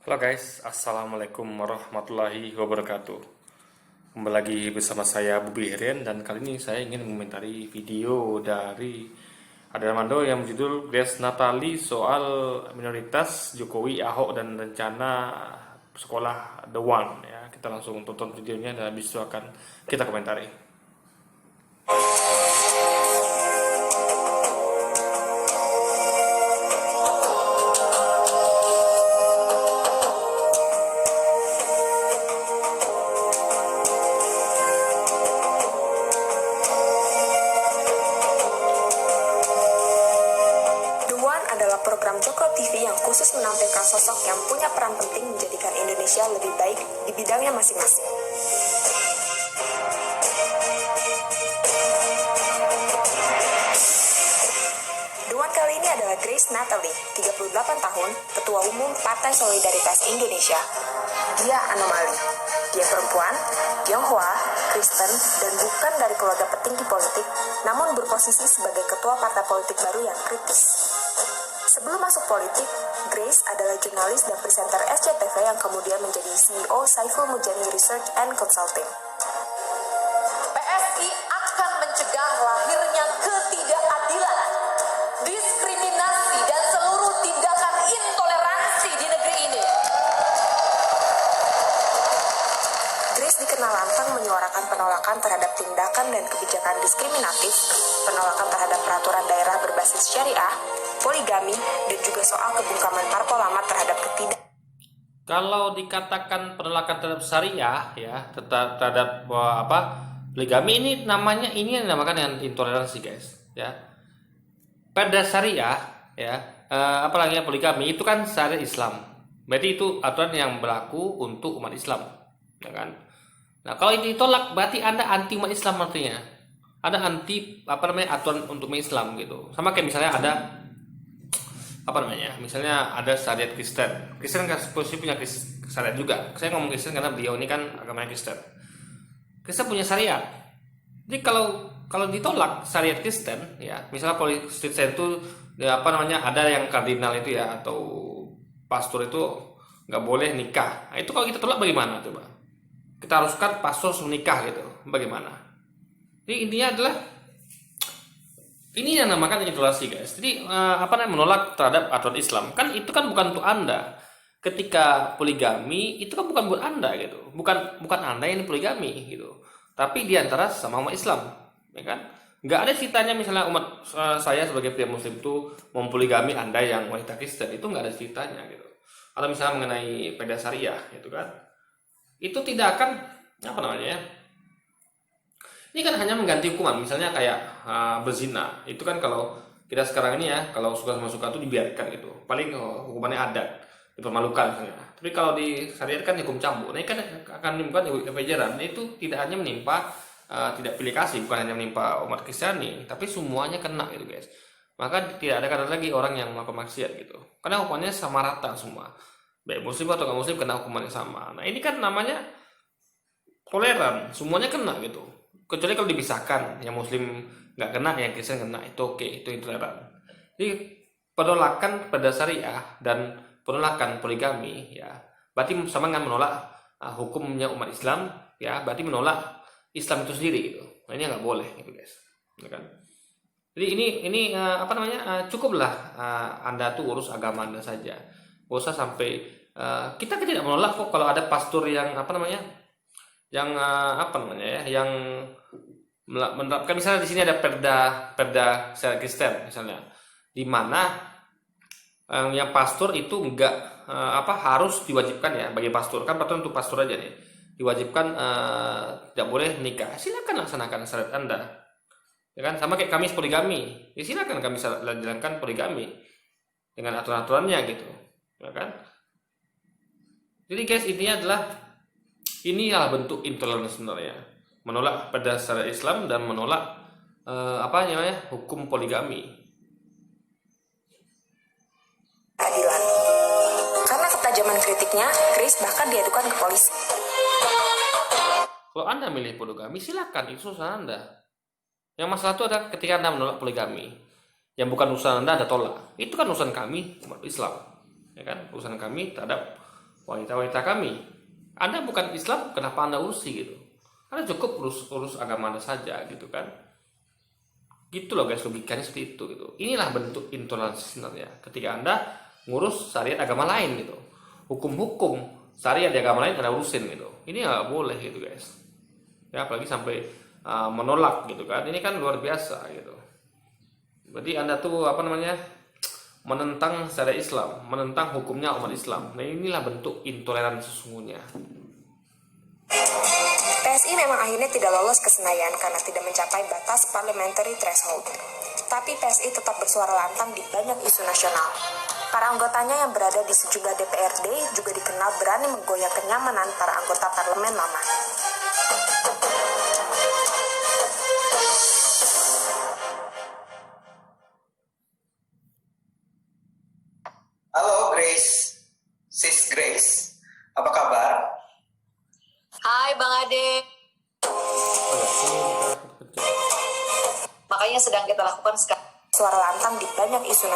Halo guys, Assalamualaikum warahmatullahi wabarakatuh. Kembali lagi bersama saya Bubi Herian, dan kali ini saya ingin mengomentari video dari Armando yang berjudul Grace Natali soal minoritas Jokowi, Ahok, dan rencana sekolah The One ya. Kita langsung tonton videonya dan habis itu akan kita komentari. The One adalah program Joko TV yang khusus menampilkan sosok yang punya peran penting menjadikan Indonesia lebih baik di bidangnya masing-masing. The One kali ini adalah Grace Natali, 38 tahun, Ketua Umum Partai Solidaritas Indonesia. Dia anomali. Dia perempuan, Tionghoa, Kristen, dan bukan dari keluarga petinggi politik, namun berposisi sebagai ketua partai politik baru yang kritis. Sebelum masuk politik, Grace adalah jurnalis dan presenter SCTV yang kemudian menjadi CEO Saiful Mujani Research and Consulting. PSI akan mencegah lahirnya ketidakadilan, diskriminasi, dan seluruh tindakan intoleransi di negeri ini. Grace dikenal lantang menyuarakan penolakan terhadap tindakan dan kebijakan diskriminatif, penolakan terhadap peraturan daerah berbasis syariah, poligami, dan juga soal kebungkaman parpol lama terhadap Kalau dikatakan penolakan terhadap syariah ya, terhadap poligami, ini namanya, ini yang dinamakan dengan intoleransi guys ya. Pada syariah ya, apalagi poligami itu kan syariat Islam, berarti itu aturan yang berlaku untuk umat Islam ya kan. Nah, kalau itu ditolak berarti Anda anti umat Islam, artinya Anda anti aturan untuk umat Islam gitu. Sama kayak misalnya ada misalnya ada syariat Kristen kan posisi punya syariat juga. Saya ngomong Kristen karena beliau ini kan agamanya Kristen. Kristen punya syariat. Jadi kalau ditolak syariat Kristen ya, misalnya Kristen itu ya, ada yang kardinal itu ya, atau pastor itu nggak boleh nikah. Nah, itu kalau kita tolak bagaimana coba? Kita haruskan pastor menikah gitu, bagaimana? Jadi intinya adalah ini yang namakan intoleransi guys. Jadi menolak terhadap aturan Islam. Kan itu kan bukan untuk Anda. Ketika poligami itu kan bukan buat Anda gitu. Bukan Anda yang poligami gitu. Tapi diantara sama umat Islam, ya kan? Nggak ada ceritanya misalnya umat saya sebagai pria Muslim itu mempoligami Anda yang wanita Kristen, itu nggak ada ceritanya gitu. Atau misalnya mengenai perda syariah gitu kan. Itu tidak akan ini kan hanya mengganti hukuman, misalnya kayak berzina. Itu kan kalau kita sekarang ini ya, kalau suka-suka itu dibiarkan gitu. Paling hukumannya adat, dipermalukan misalnya. Tapi kalau disyariatkan hukum cambuk, nah ini kan akan menimbulkan kefajaran. Itu tidak hanya menimpa tidak pilih kasih, bukan hanya menimpa umat Kristiani, tapi semuanya kena gitu guys. Maka tidak ada kata lagi orang yang melakukan maksiat gitu. Karena hukumannya sama rata semua. Baik muslim atau nggak muslim kena hukuman yang sama. Nah ini kan namanya toleran, semuanya kena gitu. Kecuali kalau dipisahkan, yang muslim nggak kena, yang Kristen kena, itu oke, itu intoleran. Jadi penolakan pada syariah dan penolakan poligami ya, berarti sama dengan menolak hukumnya umat Islam ya, berarti menolak Islam itu sendiri gitu. Nah, ini nggak boleh gitu guys, ya kan? Jadi ini cukuplah Anda tuh urus agama Anda saja, nggak usah sampai kita tidak menolak kok kalau ada pastor yang yang menerapkan, misalnya di sini ada perda syariat Kristen misalnya, di mana yang pastor itu enggak harus diwajibkan ya, bagi pastor kan peraturan untuk pastor aja nih, diwajibkan tidak boleh menikah. Silakan laksanakan syariat Anda ya kan, sama kayak kami poligami ya, silakan kami jalankan poligami dengan aturan-aturannya gitu ya kan. Jadi guys, intinya adalah ini adalah bentuk intoleransi sebenarnya, menolak pada syariat Islam dan menolak hukum poligami. keadilan. Karena ketajaman kritiknya, Grace bahkan diadukan ke polisi. Kalau Anda milih poligami, silakan, itu urusan Anda. Yang masalah itu adalah ketika Anda menolak poligami, yang bukan urusan Anda tolak. Itu kan urusan kami umat Islam, ya kan? Urusan kami terhadap wanita-wanita kami, Anda bukan Islam, kenapa Anda urusi gitu? Anda cukup urus agama Anda saja gitu kan? Gitu loh guys, logikanya seperti itu gitu. Inilah bentuk intoleransi sebenarnya. Ketika Anda ngurus syariat agama lain gitu, hukum-hukum syariat di agama lain Anda urusin gitu. Ini nggak boleh gitu guys. Ya apalagi sampai menolak gitu kan. Ini kan luar biasa gitu. Berarti Anda tuh menentang syariat Islam, menentang hukumnya umat Islam. Nah inilah bentuk intoleransi sesungguhnya. PSI memang akhirnya tidak lolos ke Senayan karena tidak mencapai batas parliamentary threshold. Tapi PSI tetap bersuara lantang di banyak isu nasional. Para anggotanya yang berada di sejumlah DPRD juga dikenal berani menggoyang kenyamanan para anggota parlemen lama. Halo Grace, Sis Grace, apa kabar? Hai Bang Ade. Makanya sedang kita lakukan sekarang. Suara lantang di banyak isu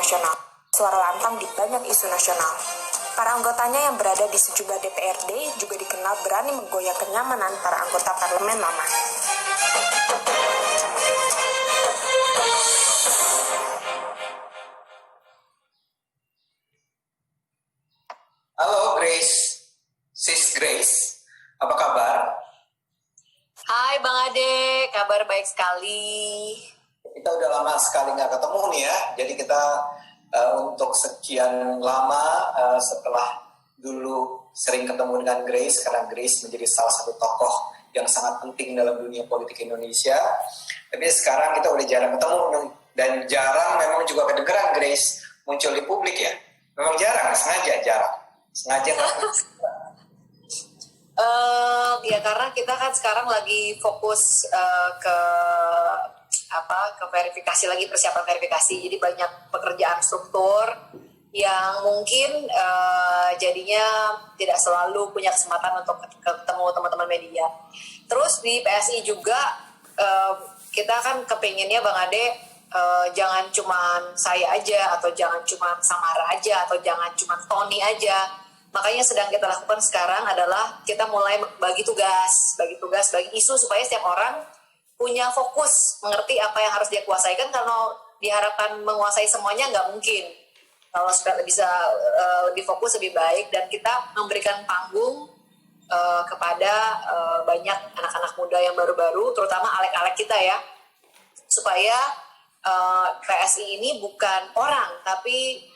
nasional. Para anggotanya yang berada di sejumlah DPRD juga dikenal berani menggoyang kenyamanan para anggota parlemen lama. Halo Grace, Sis Grace, apa kabar? Hai Bang Ade, kabar baik sekali. Kita udah lama sekali nggak ketemu nih ya, jadi kita untuk sekian lama setelah dulu sering ketemu dengan Grace, karena Grace menjadi salah satu tokoh yang sangat penting dalam dunia politik Indonesia. Tapi sekarang kita udah jarang ketemu dan jarang memang juga kedengeran Grace muncul di publik ya. Memang jarang, sengaja nggak. Ya karena kita kan sekarang lagi fokus ke verifikasi lagi, persiapan verifikasi. Jadi banyak pekerjaan struktur yang mungkin jadinya tidak selalu punya kesempatan untuk ketemu teman-teman media. Terus di PSI juga kita kan kepengennya Bang Ade jangan cuman saya aja, atau jangan cuman Samara aja, atau jangan cuman Tony aja. Makanya sedang kita lakukan sekarang adalah kita mulai bagi tugas, bagi isu supaya setiap orang punya fokus, mengerti apa yang harus dia kuasai. Kan kalau diharapkan menguasai semuanya nggak mungkin. Kalau supaya bisa lebih fokus lebih baik, dan kita memberikan panggung kepada banyak anak-anak muda yang baru-baru, terutama alek-alek kita ya, supaya PSI ini bukan orang, tapi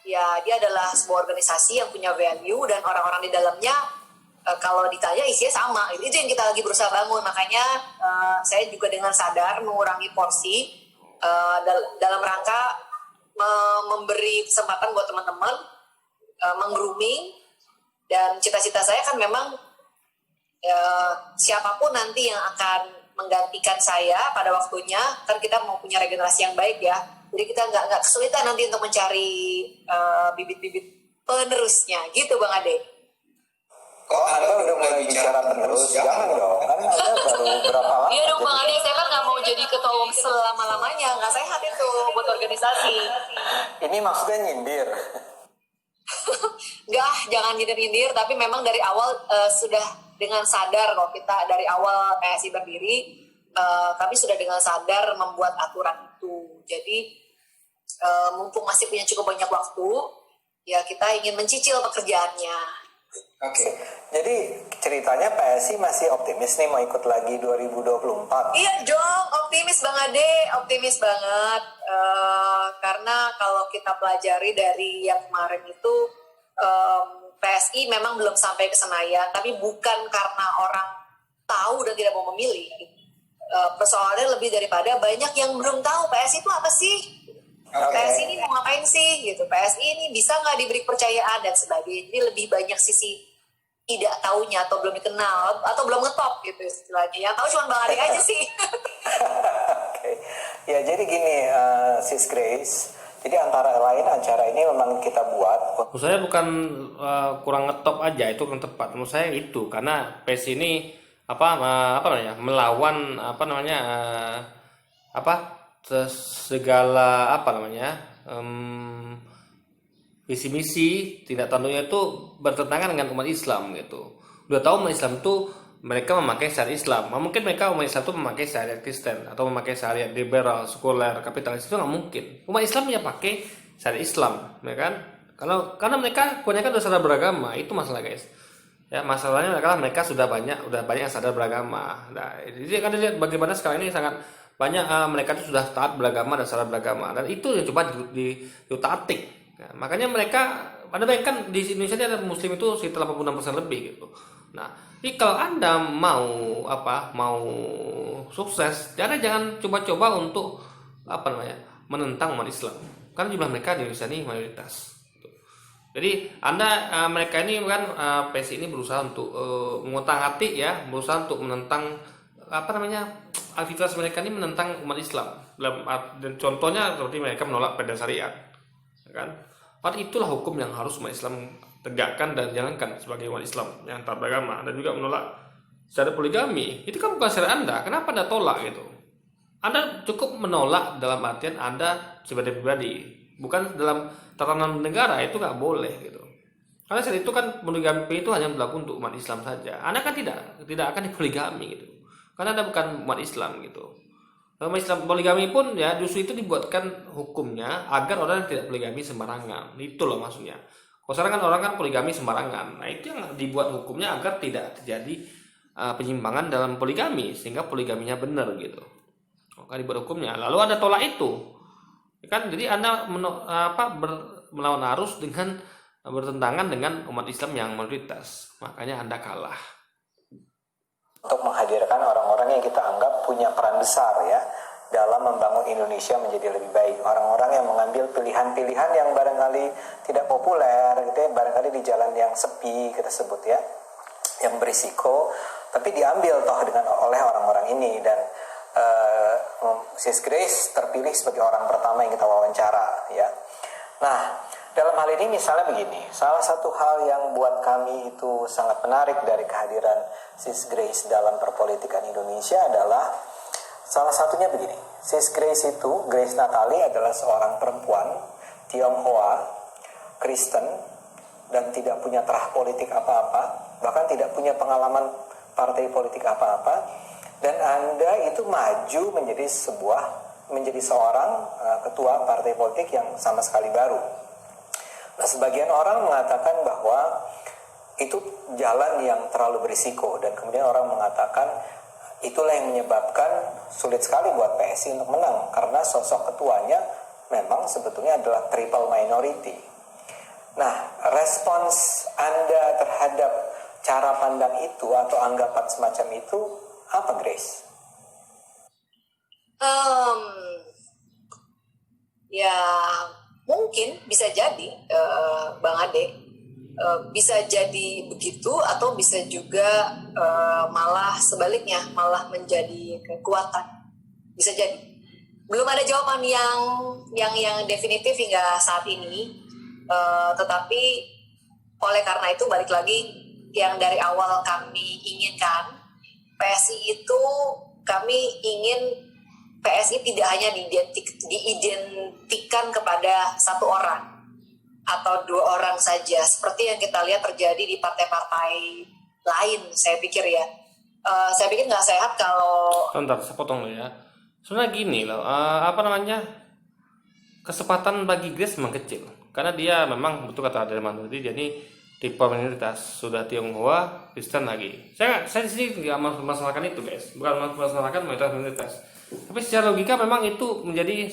ya dia adalah sebuah organisasi yang punya value, dan orang-orang di dalamnya kalau ditanya isinya sama. Itu yang kita lagi berusaha bangun. Makanya saya juga dengan sadar mengurangi porsi dalam rangka memberi kesempatan buat teman-teman meng-grooming. Dan cita-cita saya kan memang siapapun nanti yang akan menggantikan saya pada waktunya, kan kita mau punya regenerasi yang baik ya. Jadi kita nggak kesulitan nanti untuk mencari bibit-bibit penerusnya, gitu Bang Ade. Kok Anda udah mulai bicara penerus? Jangan dong, kan Anda baru berapa lama? Iya dong Bang Ade, saya kan nggak mau jadi ketua umum selama-lamanya, nggak sehat itu buat organisasi. Ini maksudnya nyindir. Nggak, jangan nyindir-nyindir, tapi memang dari awal sudah dengan sadar kok, kita dari awal PSI berdiri, kami sudah dengan sadar membuat aturan itu. Jadi mumpung masih punya cukup banyak waktu, ya kita ingin mencicil pekerjaannya. Oke. Jadi ceritanya PSI masih optimis nih mau ikut lagi 2024. Iya dong, optimis Bang Ade, optimis banget. Karena kalau kita pelajari dari yang kemarin itu, PSI memang belum sampai ke Senayan, tapi bukan karena orang tahu dan tidak mau memilih. Persoalannya lebih daripada banyak yang belum tahu PSI itu apa sih. PSI ini mau ngapain sih gitu, PSI ini bisa nggak diberi kepercayaan dan sebagainya. Jadi lebih banyak sisi tidak taunya, atau belum dikenal, atau belum ngetop gitu istilahnya. Yang tahu cuma Bang Ade aja sih. Oke. Ya jadi gini, Sis Grace, jadi antara lain acara ini memang kita buat. Menurut saya bukan kurang ngetop aja, itu kurang tepat. Menurut saya itu karena PSI ini melawan segala visi misi tindak tanduknya itu bertentangan dengan umat Islam gitu. Udah tahu umat Islam itu mereka memakai syariat Islam. Mungkin mereka umat Islam itu memakai syariat Kristen atau memakai syariat liberal, sekuler, kapitalis, itu nggak mungkin. Umat Islam ya pakai syariat Islam, ya kan? Karena mereka kebanyakan sudah sadar beragama, itu masalah guys. Ya masalahnya adalah mereka sudah banyak yang sadar beragama. Nah, jadi kan dilihat bagaimana sekarang ini sangat banyak mereka itu sudah taat beragama dan sadar beragama, dan itu yang coba diutak-atik. Ya, makanya mereka, Anda bayangkan di Indonesia ini ada Muslim itu sekitar 86% lebih gitu. Nah, jadi kalau Anda mau sukses, jangan coba-coba untuk menentang umat Islam. Karena jumlah mereka di Indonesia ini mayoritas. Jadi mereka ini kan PSI ini berusaha untuk mengutak-atik ya, berusaha untuk menentang aktivitas mereka ini menentang umat Islam. Dan contohnya seperti mereka menolak perda syariat, ya kan? Padahal itulah hukum yang harus umat Islam tegakkan dan jalankan sebagai umat Islam yang taat beragama, dan juga menolak syariat poligami. Itu kan bukan syariat Anda, kenapa Anda tolak gitu? Anda cukup menolak dalam artian Anda sebagai pribadi, bukan dalam tatanan negara, itu nggak boleh gitu. Karena saat itu kan poligami itu hanya berlaku untuk umat Islam saja. Anda kan tidak akan dipoligami gitu, karena Anda bukan umat Islam gitu. Kalau Islam poligami pun ya justru itu dibuatkan hukumnya agar orang tidak poligami sembarangan. Itu loh maksudnya. Kalau sekarang kan orang kan poligami sembarangan. Nah itu yang dibuat hukumnya agar tidak terjadi penyimpangan dalam poligami, sehingga poligaminya benar gitu. Maka dibuat hukumnya. Lalu Anda tolak itu, kan? Jadi Anda melawan arus dengan bertentangan dengan umat Islam yang mayoritas. Makanya Anda kalah. Untuk menghadirkan orang-orang yang kita anggap punya peran besar ya dalam membangun Indonesia menjadi lebih baik. Orang-orang yang mengambil pilihan-pilihan yang barangkali tidak populer gitu ya, barangkali di jalan yang sepi kita sebut ya, yang berisiko, tapi diambil oleh orang-orang ini. Dan Sis Grace terpilih sebagai orang pertama yang kita wawancara ya. Nah, dalam hal ini misalnya begini, salah satu hal yang buat kami itu sangat menarik dari kehadiran Sis Grace dalam perpolitikan Indonesia adalah salah satunya begini. Sis Grace Natali adalah seorang perempuan Tionghoa, Kristen, dan tidak punya terah politik apa-apa, bahkan tidak punya pengalaman partai politik apa-apa, dan Anda itu maju menjadi seorang ketua partai politik yang sama sekali baru. Nah, sebagian orang mengatakan bahwa itu jalan yang terlalu berisiko, dan kemudian orang mengatakan itulah yang menyebabkan sulit sekali buat PSI untuk menang, karena sosok ketuanya memang sebetulnya adalah triple minority. Nah, respons Anda terhadap cara pandang itu atau anggapan semacam itu apa, Grace? Ya mungkin bisa jadi Bang Ade, bisa jadi begitu, atau bisa juga malah sebaliknya, malah menjadi kekuatan. Bisa jadi. Belum ada jawaban yang definitif hingga saat ini, tetapi oleh karena itu balik lagi yang dari awal kami inginkan, PSI itu kami ingin PSI tidak hanya diidentikan kepada satu orang atau dua orang saja, seperti yang kita lihat terjadi di partai-partai lain. Saya pikir ya, saya pikir nggak sehat kalau. Bentar, saya potong dulu ya. Sebenarnya gini loh, kesempatan bagi Grace memang kecil, karena dia memang betul kata Adelman tadi, jadi tipe minoritas, sudah Tionghoa, Kristen lagi. Saya di sini nggak masalahkan itu guys, bukan masalahkan minoritas. Tapi secara logika memang itu menjadi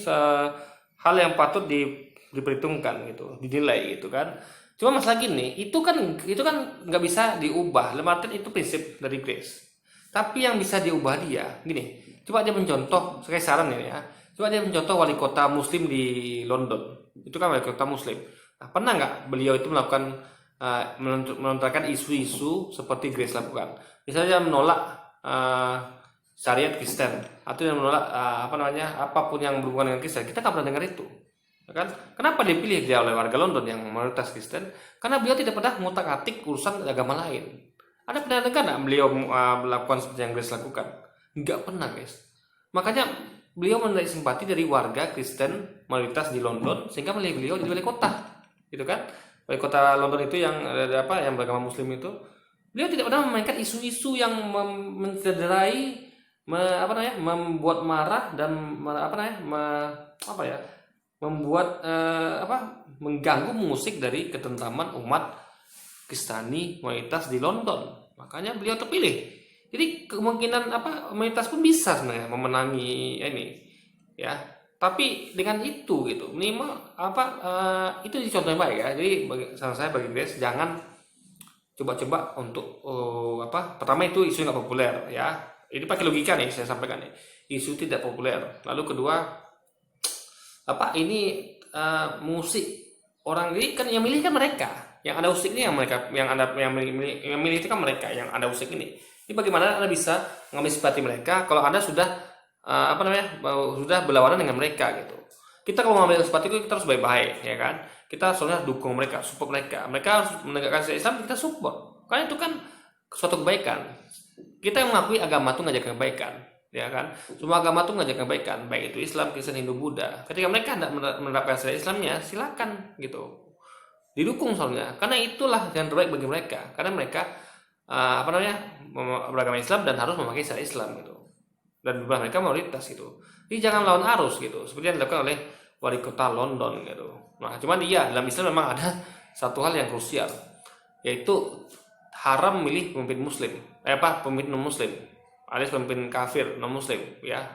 hal yang patut diperhitungkan gitu, dinilai gitu kan. Cuma masalah gini, itu kan nggak bisa diubah. Dalam artian itu prinsip dari Grace. Tapi yang bisa diubah dia, gini, coba dia mencontoh, saya saran ya, coba dia mencontoh wali kota Muslim di London. Itu kan wali kota Muslim. Nah, pernah nggak beliau itu melakukan melontarkan isu-isu seperti Grace lakukan? Misalnya menolak syariat Kristen, atau yang menolak apapun yang berhubungan dengan Kristen. Kita nggak pernah dengar itu, kan? Kenapa dipilih dia oleh warga London yang mayoritas Kristen? Karena beliau tidak pernah mengutak-atik urusan agama lain. Ada pernah dengar nggak beliau melakukan seperti yang Grace lakukan? Nggak pernah, guys. Makanya beliau menarik simpati dari warga Kristen mayoritas di London, sehingga memilih beliau jadi wali kota. gitu kan. Wali kota London itu yang yang beragama Muslim itu, beliau tidak pernah memainkan isu-isu yang mencederai, membuat marah dan membuat mengganggu musik dari ketentraman umat Kristiani mayoritas di London. Makanya beliau terpilih. Jadi kemungkinan mayoritas pun bisa sebenarnya memenangi ini, ya. Tapi dengan itu gitu, minimal itu contoh yang baik ya. Jadi saran saya bagi Grace, jangan coba-coba untuk pertama itu isu nggak populer ya. Ini pakai logika nih saya sampaikan nih. Isu tidak populer. Lalu kedua musik orang ini kan yang milih kan mereka. Yang ada usik ini yang mereka, yang milih itu kan mereka yang ada usik ini. Ini bagaimana Anda bisa mengambil simpati mereka kalau Anda sudah sudah berlawanan dengan mereka gitu. Kita kalau mengambil simpati itu kita harus baik-baik ya kan. Kita soalnya dukung mereka, support mereka. Mereka harus menegakkan syariat Islam, kita support. Karena itu kan suatu kebaikan. Kita yang mengakui agama itu ngajak kebaikan, ya kan. Semua agama itu ngajak kebaikan, baik itu Islam, Kristen, Hindu, Buddha. Ketika mereka tidak menerapkan syariat Islamnya, silakan gitu. Didukung soalnya. Karena itulah yang terbaik bagi mereka. Karena mereka beragama Islam dan harus memakai syariat Islam gitu. Dan jumlah mereka mayoritas gitu. Jadi jangan lawan arus gitu, seperti yang dilakukan oleh wali kota London gitu. Nah, cuman dalam Islam memang ada satu hal yang krusial, yaitu haram milih pemimpin muslim. Pemimpin non muslim, alias pemimpin kafir non muslim ya.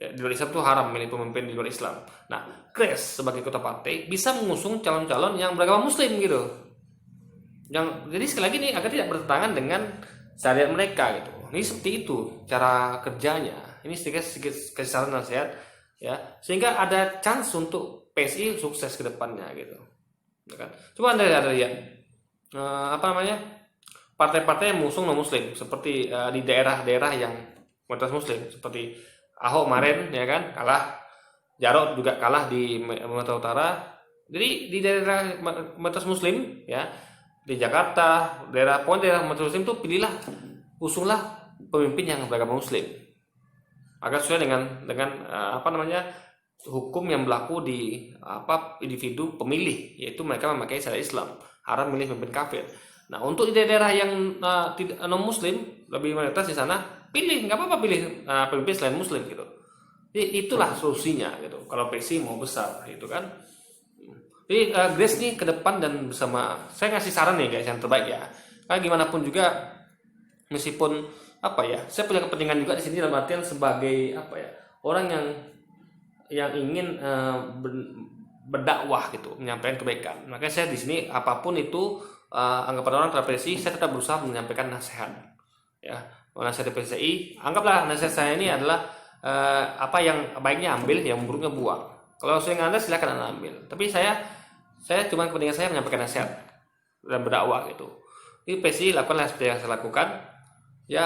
Di luar Islam itu haram milih pemimpin di luar Islam. Nah, Grace sebagai ketua partai bisa mengusung calon-calon yang beragama muslim gitu. Jadi sekali lagi nih agar tidak bertentangan dengan syariat mereka gitu. Ini seperti itu cara kerjanya. Ini sedikit saran nasihat ya, sehingga ada chance untuk PSI sukses ke depannya gitu. Kan? Coba Anda lihat partai-partai yang mengusung non muslim seperti di daerah-daerah yang mayoritas muslim seperti Ahok kemarin ya kan kalah, Jarot juga kalah di Sumatera Utara. Jadi di daerah mayoritas muslim ya, di Jakarta, daerah muslim itu usunglah pemimpin yang beragama muslim agar sesuai dengan hukum yang berlaku di individu pemilih, yaitu mereka memakai syariat Islam, haram milih pemimpin kafir. Nah, untuk di daerah yang non muslim lebih mayoritas di sana, pilih nggak apa-apa pilih pemimpin selain muslim gitu. Jadi itulah solusinya gitu. Kalau PSI mau besar gitu kan. Jadi Grace nih ke depan dan bersama saya ngasih saran nih guys yang terbaik ya. Karena gimana pun juga meskipun saya punya kepentingan juga di sini dalam artian sebagai orang yang ingin berdakwah gitu, menyampaikan kebaikan. Makanya saya di sini apapun itu anggapan orang terhadap PSI, saya tetap berusaha menyampaikan nasihat. Ya, nasihat PSI, anggaplah nasihat saya ini adalah apa yang baiknya ambil, yang buruknya buang. Kalau saya Anda silakan Anda ambil. Tapi saya cuma kepentingan saya menyampaikan nasihat dan berdakwah gitu. Ini PSI lakukanlah seperti yang saya lakukan. Ya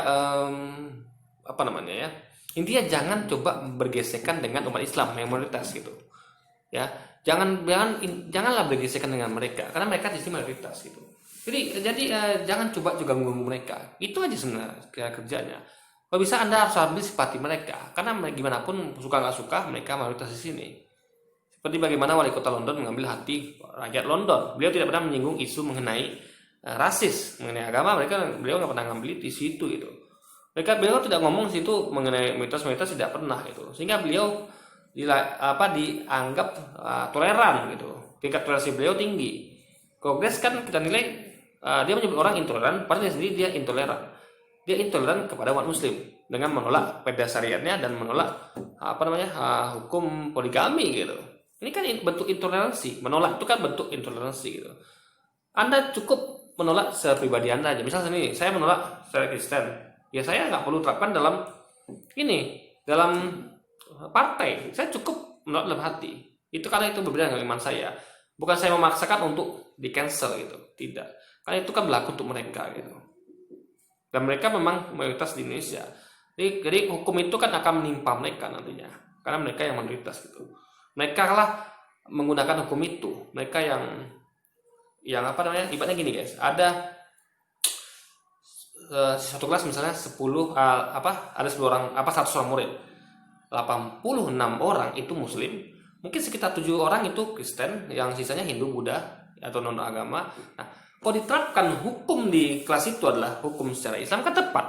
intinya janganlah bergesekan dengan umat Islam yang mayoritas gitu ya, janganlah bergesekan dengan mereka karena mereka di sini mayoritas gitu. Jadi jangan coba juga mengganggu mereka, itu aja sebenarnya kerjanya. Kalau bisa Anda harus ambil simpati mereka karena gimana pun suka nggak suka mereka mayoritas di sini. Seperti bagaimana wali kota London mengambil hati rakyat London, beliau tidak pernah menyinggung isu mengenai rasis, mengenai agama, beliau nggak pernah ngambil di situ gitu. Beliau tidak ngomong di situ mengenai mitos-mitos, tidak pernah gitu. Sehingga beliau dianggap toleran gitu. Tingkat toleransi beliau tinggi. Grace kan kita nilai dia menyebut orang intoleran, padahal sendiri dia intoleran. Dia intoleran kepada umat muslim dengan menolak perda syariatnya dan menolak hukum poligami gitu. Ini kan bentuk intoleransi. Menolak itu kan bentuk intoleransi gitu. Anda cukup menolak sepribadi Anda aja. Misalnya ini, saya menolak syariat Kristen. Ya saya nggak perlu terapkan dalam partai. Saya cukup menolak dalam hati. Itu karena itu berbeda dengan iman saya. Bukan saya memaksakan untuk di cancel gitu. Tidak. Karena itu kan berlaku untuk mereka gitu. Dan mereka memang mayoritas di Indonesia. Jadi hukum itu kan akan menimpa mereka nantinya. Karena mereka yang mayoritas gitu. Mereka lah menggunakan hukum itu. Mereka yang ibaratnya gini guys, ada satu kelas misalnya 10 ada 10 orang 100 orang murid, 86 orang itu muslim, mungkin sekitar 7 orang itu Kristen, yang sisanya Hindu, Buddha, atau non agama. Nah, kalau diterapkan hukum di kelas itu adalah hukum secara Islam kan tepat.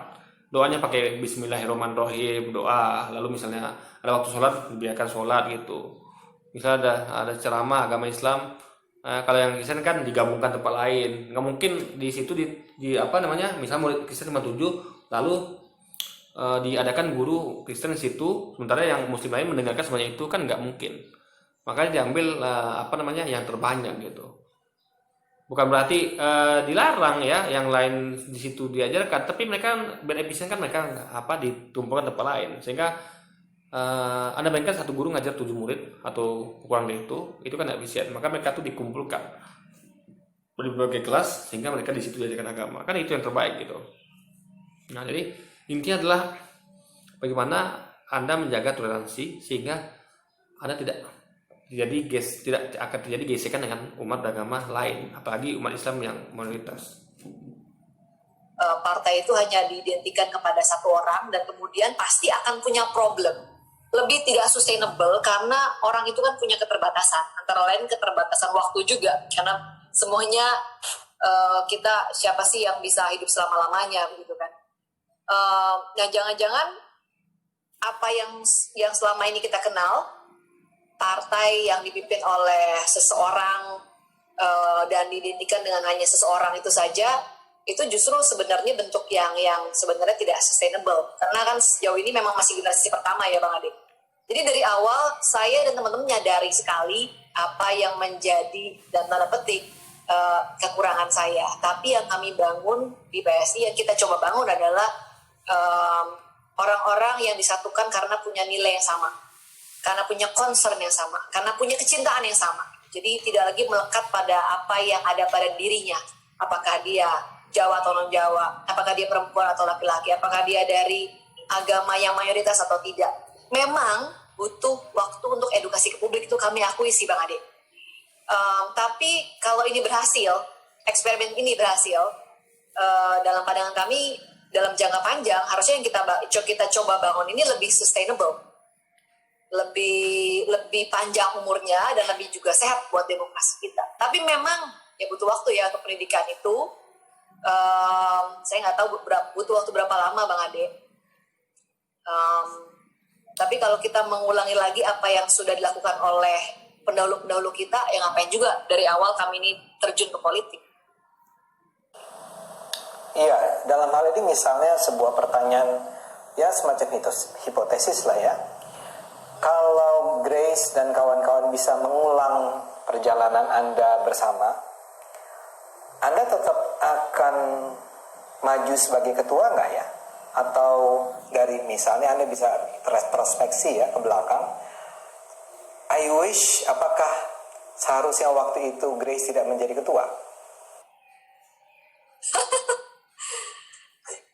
Doanya pakai Bismillahirrahmanirrahim, doa. Lalu misalnya ada waktu sholat, dibiarkan sholat gitu. Misalnya ada ceramah agama Islam, kalau yang Kristen kan digabungkan tempat lain. Nggak mungkin di situ di apa namanya, misalnya murid Kristen 57, lalu diadakan guru Kristen di situ, sementara yang Muslim lain mendengarkan semuanya itu kan nggak mungkin. Makanya diambil apa namanya yang terbanyak gitu. Bukan berarti dilarang ya yang lain di situ diajarkan, tapi mereka beneficient kan mereka ditumpulkan tempat lain, sehingga Anda bayangkan satu guru ngajar 7 murid atau kurang dari itu kan nggak efisien. Maka mereka tuh dikumpulkan di berbagai kelas sehingga mereka di situ diajarkan agama, kan itu yang terbaik gitu. Nah, jadi intinya adalah bagaimana Anda menjaga toleransi sehingga Anda tidak akan terjadi gesekan dengan umat agama lain, apalagi umat Islam yang mayoritas. Partai itu hanya diidentikan kepada satu orang dan kemudian pasti akan punya problem. Lebih tidak sustainable karena orang itu kan punya keterbatasan, antara lain keterbatasan waktu juga, karena semuanya kita siapa sih yang bisa hidup selama-lamanya begitu kan. Nah, jangan-jangan apa yang selama ini kita kenal, partai yang dipimpin oleh seseorang dan diidentikan dengan hanya seseorang itu saja, itu justru sebenarnya bentuk yang sebenarnya tidak sustainable. Karena kan sejauh ini memang masih generasi pertama ya Bang Ade. Jadi dari awal saya dan teman-teman menyadari sekali apa yang menjadi dan tanda petik kekurangan saya. Tapi yang kami bangun di PSI, yang kita coba bangun adalah orang-orang yang disatukan karena punya nilai yang sama, karena punya concern yang sama, karena punya kecintaan yang sama. Jadi tidak lagi melekat pada apa yang ada pada dirinya. Apakah dia Jawa atau non-Jawa, apakah dia perempuan atau laki-laki, apakah dia dari agama yang mayoritas atau tidak. Memang butuh waktu untuk edukasi ke publik, itu kami akui sih Bang Ade. Tapi kalau ini berhasil, eksperimen ini berhasil, dalam pandangan kami, dalam jangka panjang, harusnya yang kita coba bangun ini lebih sustainable, lebih panjang umurnya dan lebih juga sehat buat demokrasi kita. Tapi memang ya butuh waktu ya untuk pendidikan itu. Saya nggak tahu butuh waktu berapa lama Bang Ade. Tapi kalau kita mengulangi lagi apa yang sudah dilakukan oleh pendahulu kita, yang ngapain juga dari awal kami ini terjun ke politik. Iya, dalam hal ini misalnya sebuah pertanyaan ya semacam hipotesis lah ya. Kalau Grace dan kawan-kawan bisa mengulang perjalanan Anda bersama, Anda tetap akan maju sebagai ketua nggak ya? Atau dari misalnya Anda bisa retrospeksi ya ke belakang, I wish apakah seharusnya waktu itu Grace tidak menjadi ketua?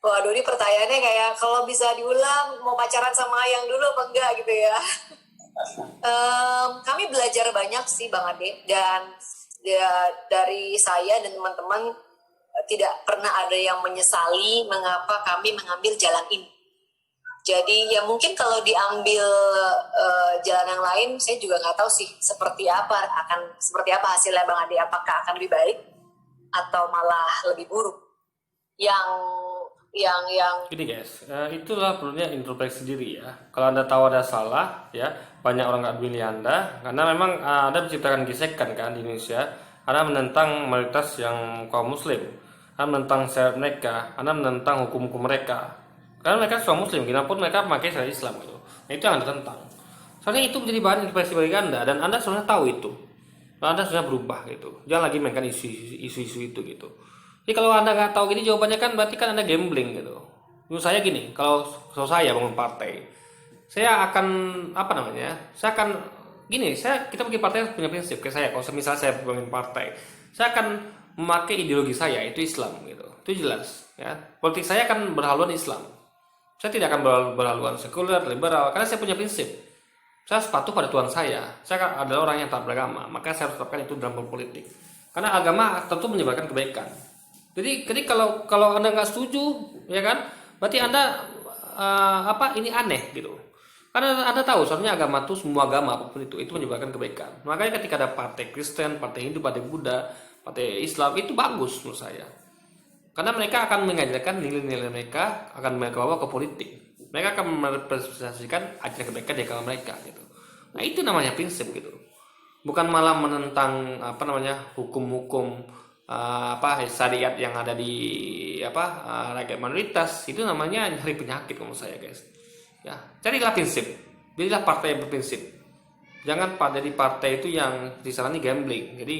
Waduh, ini pertanyaannya kayak kalau bisa diulang mau pacaran sama yang dulu apa enggak gitu ya. Kami belajar banyak sih Bang Ade, dan dari saya dan teman-teman tidak pernah ada yang menyesali mengapa kami mengambil jalan ini. Jadi ya mungkin kalau diambil jalan yang lain, saya juga nggak tahu sih seperti apa hasilnya Bang Ade, apakah akan lebih baik atau malah lebih buruk. Yang Gini guys, itulah perlunya introspeksi diri ya. Kalau Anda tahu ada salah ya, banyak orang nggak pilih Anda karena memang Anda menciptakan gesekan kan di Indonesia. Anda menentang mayoritas yang kaum Muslim, Anda menentang syariat mereka, Anda menentang hukum-hukum mereka. Karena mereka semua Muslim, gimana pun mereka memakai syariat Islam gitu. Nah, itu yang Anda tentang. Soalnya itu menjadi bahan introspeksi bagi Anda dan Anda sebenarnya tahu itu. Anda sudah berubah gitu. Jangan lagi mainkan isu-isu itu gitu. Jadi kalau Anda nggak tahu gini jawabannya kan berarti kan Anda gambling gitu. Menurut saya gini, kalau saya bangun partai, saya akan kita bagi partai punya prinsip. Kayak saya, kalau misalnya saya bangun partai, saya akan memakai ideologi saya itu Islam gitu. Itu jelas ya. Politik saya akan berhaluan Islam. Saya tidak akan berhaluan sekuler, liberal, karena saya punya prinsip. Saya patuh pada Tuhan saya. Saya adalah orang yang taat beragama, maka saya harus terapkan itu dalam berpolitik. Karena agama tentu menyebarkan kebaikan. Jadi kalau Anda nggak setuju, ya kan, berarti Anda ini aneh gitu. Karena Anda tahu, soalnya agama itu semua agama apapun itu menyebarkan kebaikan. Makanya ketika ada partai Kristen, partai Hindu, partai Buddha, partai Islam itu bagus menurut saya. Karena mereka akan mengajarkan nilai-nilai mereka, akan mereka bawa ke politik. Mereka akan merepresentasikan ajaran mereka di agama mereka gitu. Nah, itu namanya prinsip gitu. Bukan malah menentang hukum-hukum syariat yang ada di rakyat mayoritas. Itu namanya nyari penyakit menurut saya, guys. Ya, carilah prinsip. Pilihlah partai yang berprinsip. Jangan jadi partai itu yang disalahkan gambling. Jadi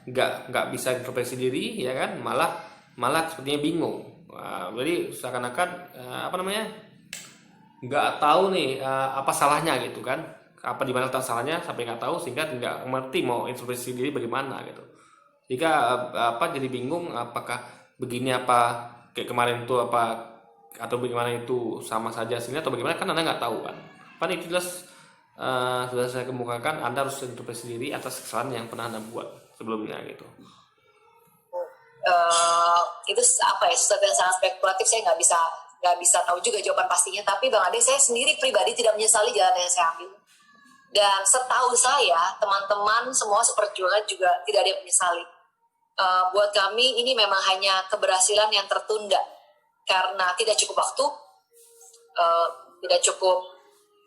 nggak bisa introspeksi diri, ya kan? Malah sepertinya bingung. Jadi seakan-akan nggak tahu nih apa salahnya gitu kan? Apa di mana salahnya sampai nggak tahu, sehingga nggak mengerti mau introspeksi diri bagaimana gitu. Jika jadi bingung apakah begini apa kayak kemarin itu apa atau bagaimana itu sama saja hasilnya atau bagaimana, kan Anda nggak tahu kan. Itu jelas sudah saya kemukakan, Anda harus introspeksi diri atas kesalahan yang pernah Anda buat sebelumnya gitu. Itu sesuatu yang sangat spekulatif. Saya nggak bisa tahu juga jawaban pastinya. Tapi Bang Ade, saya sendiri pribadi tidak menyesali jalan yang saya ambil. Dan setahu saya teman-teman semua seperjuangan juga tidak ada yang menyesali. Buat kami ini memang hanya keberhasilan yang tertunda karena tidak cukup waktu, tidak cukup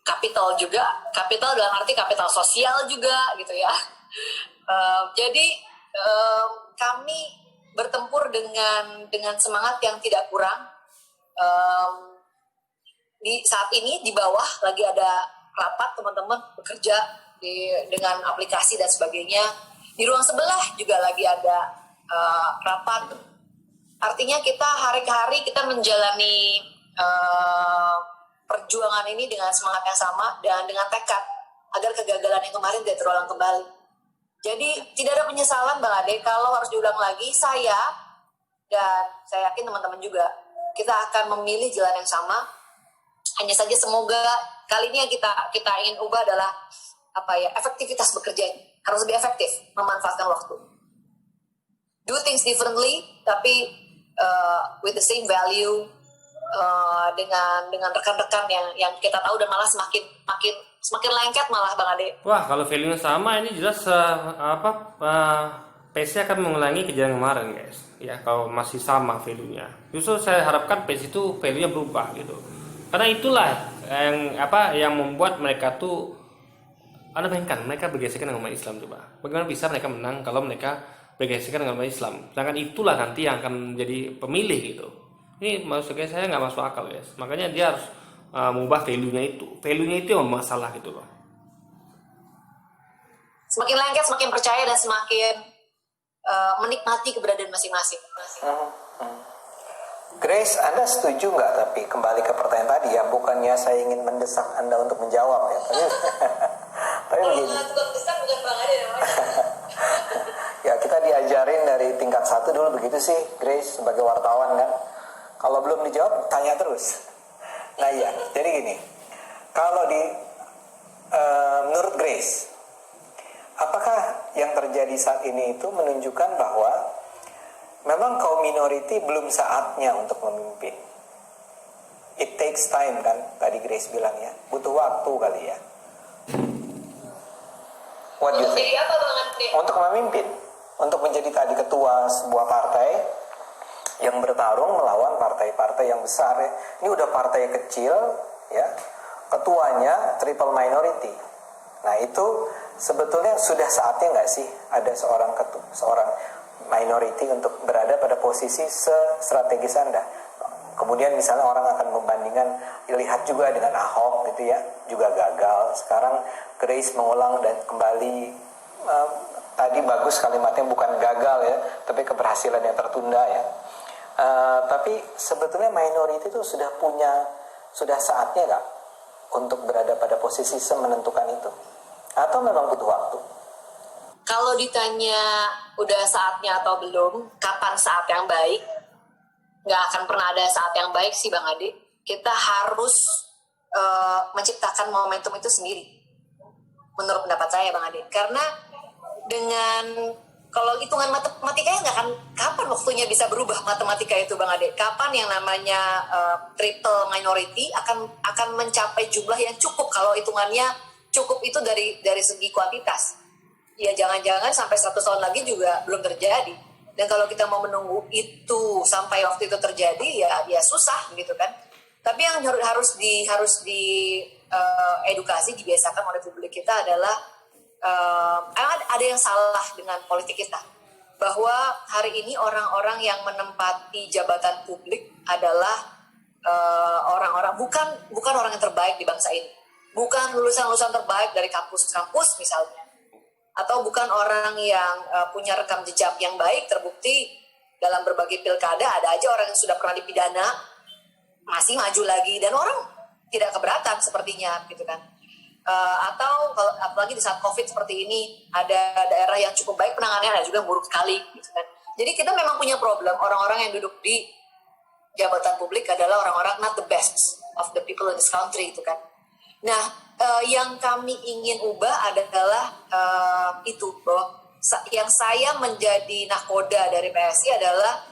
kapital juga. Kapital dalam arti kapital sosial juga gitu ya. Jadi kami bertempur dengan semangat yang tidak kurang. Di saat ini di bawah lagi ada rapat, teman-teman bekerja dengan aplikasi dan sebagainya. Di ruang sebelah juga lagi ada rapat. Artinya kita hari ke hari kita menjalani perjuangan ini dengan semangat yang sama dan dengan tekad agar kegagalan yang kemarin tidak terulang kembali. Jadi tidak ada penyesalan Bang Ade kalau harus diulang lagi. Saya dan saya yakin teman-teman juga kita akan memilih jalan yang sama. Hanya saja semoga kali ini yang kita ingin ubah adalah efektivitas bekerja harus lebih efektif, memanfaatkan waktu. Do things differently, tapi with the same value, dengan rekan-rekan yang kita tahu, dan malah semakin lengket malah Bang Ade. Wah, kalau value-nya sama ini jelas PES akan mengulangi kejadian kemarin, guys. Ya, kalau masih sama value-nya. Justru saya harapkan PES itu value-nya berubah gitu. Karena itulah yang membuat mereka tuh, Anda bayangkan mereka bergesekan dengan agama Islam. Coba bagaimana bisa mereka menang kalau mereka bergesekan dengan agama Islam? Sedangkan itulah nanti yang akan menjadi pemilih gitu. Ini maksudnya saya nggak masuk akal, guys. Makanya dia harus mengubah value-nya itu. Value-nya itu yang masalah gitu loh. Semakin lengket, semakin percaya, dan semakin menikmati keberadaan masing-masing. Grace, Anda setuju nggak? Tapi kembali ke pertanyaan tadi ya, bukannya saya ingin mendesak Anda untuk menjawab ya. Tapi begini. Bukan Bang Ade namanya. Ya, kita diajarin dari tingkat 1 dulu begitu sih, Grace, sebagai wartawan kan. Kalau belum dijawab, tanya terus. Nah iya, jadi gini. Kalau menurut Grace, apakah yang terjadi saat ini itu menunjukkan bahwa memang kaum minority belum saatnya untuk memimpin? It takes time kan, tadi Grace bilang ya. Butuh waktu kali ya. What do you think? Jadi apa Bang Ade? Untuk memimpin, untuk menjadi tadi ketua sebuah partai yang bertarung melawan partai-partai yang besar ya. Ini udah partai kecil ya, ketuanya triple minority. Nah itu sebetulnya sudah saatnya nggak sih ada seorang minority untuk berada pada posisi strategis Anda? Kemudian misalnya orang akan membandingkan, lihat juga dengan Ahok gitu ya, juga gagal. Sekarang Grace mengulang dan kembali, tadi bagus kalimatnya, bukan gagal ya, tapi keberhasilan yang tertunda ya. Tapi sebetulnya minority itu sudah saatnya nggak untuk berada pada posisi menentukan itu? Atau memang butuh waktu? Kalau ditanya udah saatnya atau belum, kapan saat yang baik? Nggak akan pernah ada saat yang baik sih Bang Ade. Kita harus menciptakan momentum itu sendiri. Menurut pendapat saya Bang Ade. Karena dengan, kalau hitungan matematikanya nggak akan, kapan waktunya bisa berubah matematika itu Bang Ade? Kapan yang namanya triple minority akan mencapai jumlah yang cukup? Kalau hitungannya cukup itu dari segi kuantitas. ya jangan-jangan sampai 100 tahun lagi juga belum terjadi. Dan kalau kita mau menunggu itu sampai waktu itu terjadi, ya susah gitu kan. Tapi yang harus di edukasi, dibiasakan oleh publik kita adalah ada yang salah dengan politik kita. Bahwa hari ini orang-orang yang menempati jabatan publik adalah orang-orang bukan orang yang terbaik di bangsa ini. Bukan lulusan-lulusan terbaik dari kampus-kampus misalnya. Atau bukan orang yang punya rekam jejak yang baik, terbukti dalam berbagai pilkada ada aja orang yang sudah pernah dipidana masih maju lagi, dan orang tidak keberatan sepertinya gitu kan. Atau kalau apalagi di saat COVID seperti ini, ada daerah yang cukup baik penanganannya, ada juga yang buruk sekali gitu kan. Jadi kita memang punya problem, orang-orang yang duduk di jabatan publik adalah orang-orang not the best of the people in this country gitu kan. Nah, yang kami ingin ubah adalah itu, bahwa yang saya menjadi nahkoda dari PSI adalah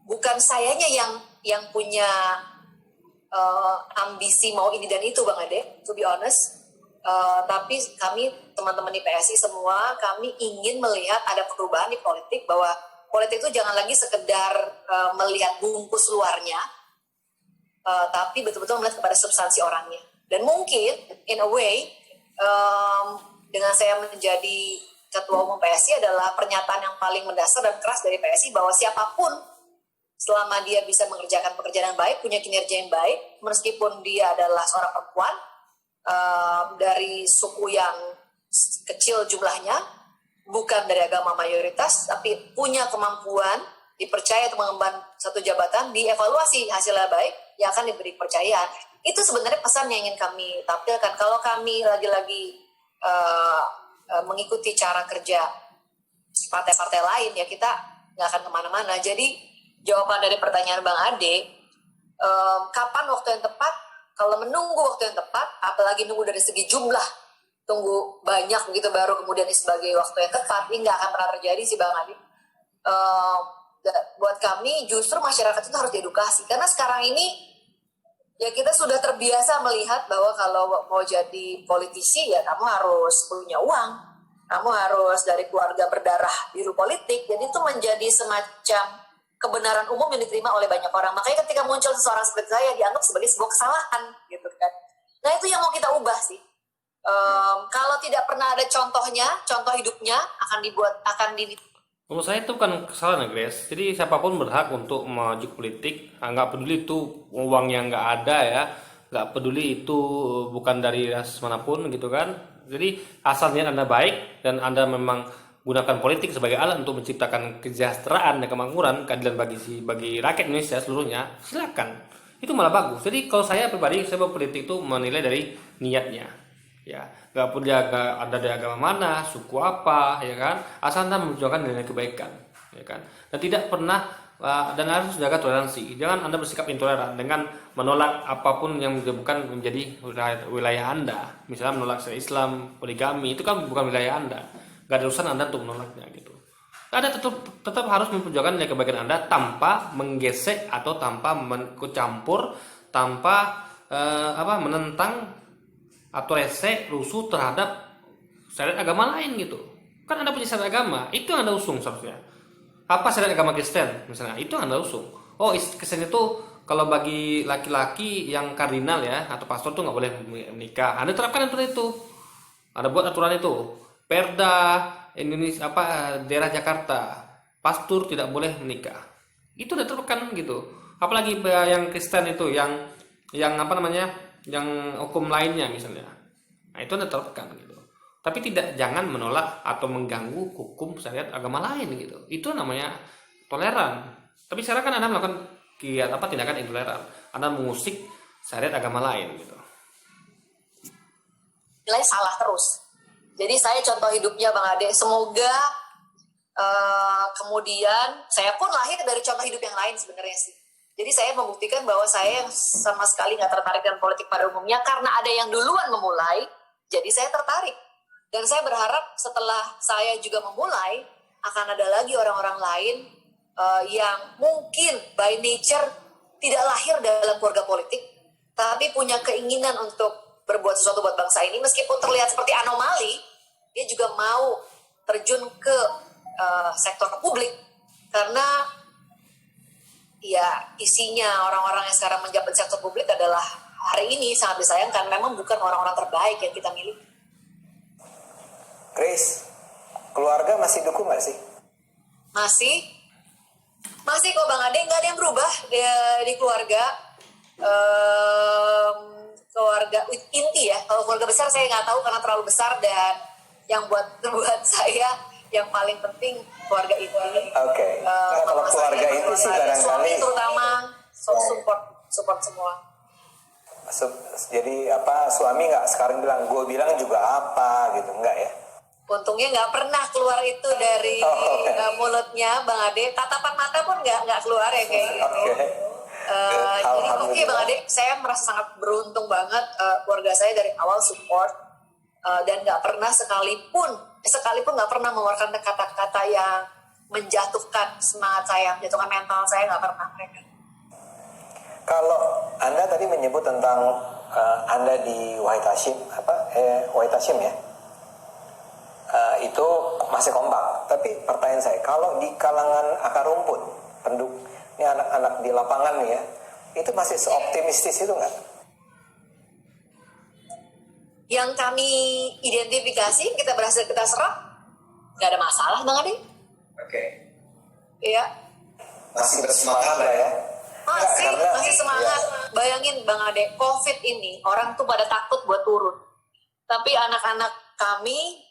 bukan sayanya yang punya ambisi mau ini dan itu, Bang Ade, to be honest. Tapi kami teman-teman di PSI semua, kami ingin melihat ada perubahan di politik, bahwa politik itu jangan lagi sekedar melihat bungkus luarnya, tapi betul-betul melihat kepada substansi orangnya. Dan mungkin in a way dengan saya menjadi ketua umum PSI adalah pernyataan yang paling mendasar dan keras dari PSI, bahwa siapapun selama dia bisa mengerjakan pekerjaan yang baik, punya kinerja yang baik, meskipun dia adalah seorang perempuan dari suku yang kecil jumlahnya, bukan dari agama mayoritas, tapi punya kemampuan, dipercaya untuk mengemban satu jabatan, dievaluasi hasilnya baik, ya akan diberi kepercayaan. Itu sebenarnya pesan yang ingin kami tampilkan. Kalau kami lagi-lagi mengikuti cara kerja partai-partai lain, ya kita nggak akan kemana-mana. Jadi jawaban dari pertanyaan Bang Ade, kapan waktu yang tepat? Kalau menunggu waktu yang tepat, apalagi nunggu dari segi jumlah, tunggu banyak begitu baru kemudian sebagai waktu yang tepat, ini nggak akan pernah terjadi sih Bang Ade. Buat kami justru masyarakat itu harus diedukasi, karena sekarang ini ya kita sudah terbiasa melihat bahwa kalau mau jadi politisi ya kamu harus punya uang, kamu harus dari keluarga berdarah biru politik, jadi itu menjadi semacam kebenaran umum yang diterima oleh banyak orang. Makanya ketika muncul seseorang seperti saya dianggap sebagai sebuah kesalahan gitu kan. Nah itu yang mau kita ubah sih. Kalau tidak pernah ada contohnya, contoh hidupnya Menurut saya itu bukan kesalahan ya Grace. Jadi siapapun berhak untuk maju politik, nggak peduli itu uang yang nggak ada ya, nggak peduli itu bukan dari ras manapun gitu kan. Jadi asalnya Anda baik dan Anda memang gunakan politik sebagai alat untuk menciptakan kesejahteraan dan kemakmuran, keadilan bagi rakyat Indonesia seluruhnya, silakan. Itu malah bagus. Jadi kalau saya pribadi, saya berpolitik itu menilai dari niatnya. Ya, nggak perlu ada dari agama mana, suku apa, ya kan, asal Anda memperjuangkan nilai kebaikan, ya kan, dan tidak pernah dan harus jaga toleransi. Jangan Anda bersikap intoleran dengan menolak apapun yang bukan menjadi wilayah Anda. Misalnya menolak Islam, poligami, itu kan bukan wilayah Anda. Nggak ada urusan Anda untuk menolaknya gitu. Anda tetap harus memperjuangkan nilai kebaikan Anda tanpa menggesek atau tanpa mencampur, tanpa menentang atau rese rusuh terhadap syariat agama lain gitu. Kan Anda punya syariat agama, itu yang Anda usung seharusnya. Apa syariat agama Kristen misalnya, itu yang Anda usung. Oh, Kristen itu kalau bagi laki-laki yang kardinal ya atau pastor tuh nggak boleh menikah. Anda terapkan aturan itu. Anda buat aturan itu. Perda Indonesia daerah Jakarta, pastor tidak boleh menikah. Itu udah terapkan gitu. Apalagi yang Kristen itu yang yang hukum lainnya misalnya. Nah, itu Anda terapkan gitu. Tapi jangan menolak atau mengganggu hukum syariat agama lain gitu. Itu namanya toleran. Tapi sekarang kan Anda melakukan tindakan intoleran. Anda mengusik syariat agama lain gitu. Nilai salah terus. Jadi saya contoh hidupnya Bang Ade. Semoga kemudian saya pun lahir dari contoh hidup yang lain sebenarnya sih. Jadi saya membuktikan bahwa saya sama sekali nggak tertarik dengan politik pada umumnya karena ada yang duluan memulai, jadi saya tertarik. Dan saya berharap setelah saya juga memulai, akan ada lagi orang-orang lain yang mungkin by nature tidak lahir dalam keluarga politik, tapi punya keinginan untuk berbuat sesuatu buat bangsa ini, meskipun terlihat seperti anomali, dia juga mau terjun ke sektor publik, karena ya isinya orang-orang yang sekarang menjabat sektor publik adalah hari ini sangat disayangkan memang bukan orang-orang terbaik yang kita miliki. Grace, keluarga masih dukung nggak sih? Masih kok Bang Ade, nggak ada yang berubah di keluarga. Keluarga inti ya, kalau keluarga besar saya nggak tahu karena terlalu besar, dan yang buat saya yang paling penting keluarga inti. Oke. Nah, kalau keluarga inti sih barangkali suami terutama support semua. Jadi suami nggak sekarang bilang gue bilang juga apa gitu, enggak ya? Untungnya nggak pernah keluar itu dari mulutnya Bang Ade, tatapan mata pun nggak keluar ya kayak gitu. Okay. Jadi oke Bang Ade, saya merasa sangat beruntung banget, keluarga saya dari awal support, dan nggak pernah sekalipun nggak pernah mengeluarkan kata-kata yang menjatuhkan semangat saya, menjatuhkan mental saya, nggak pernah mereka. Kalau Anda tadi menyebut tentang Anda di Wahid Hashim, Wahid Hashim ya, itu masih kompak. Tapi pertanyaan saya, kalau di kalangan akar rumput, ini anak-anak di lapangan nih ya, itu masih seoptimistis itu nggak? Yang kami identifikasi, kita berhasil kita serap, nggak ada masalah Bang Ade. Oke. Iya. Masih bersemangat lah ya. Masih semangat. Bayangin Bang Ade, COVID ini orang tuh pada takut buat turun. Tapi anak-anak kami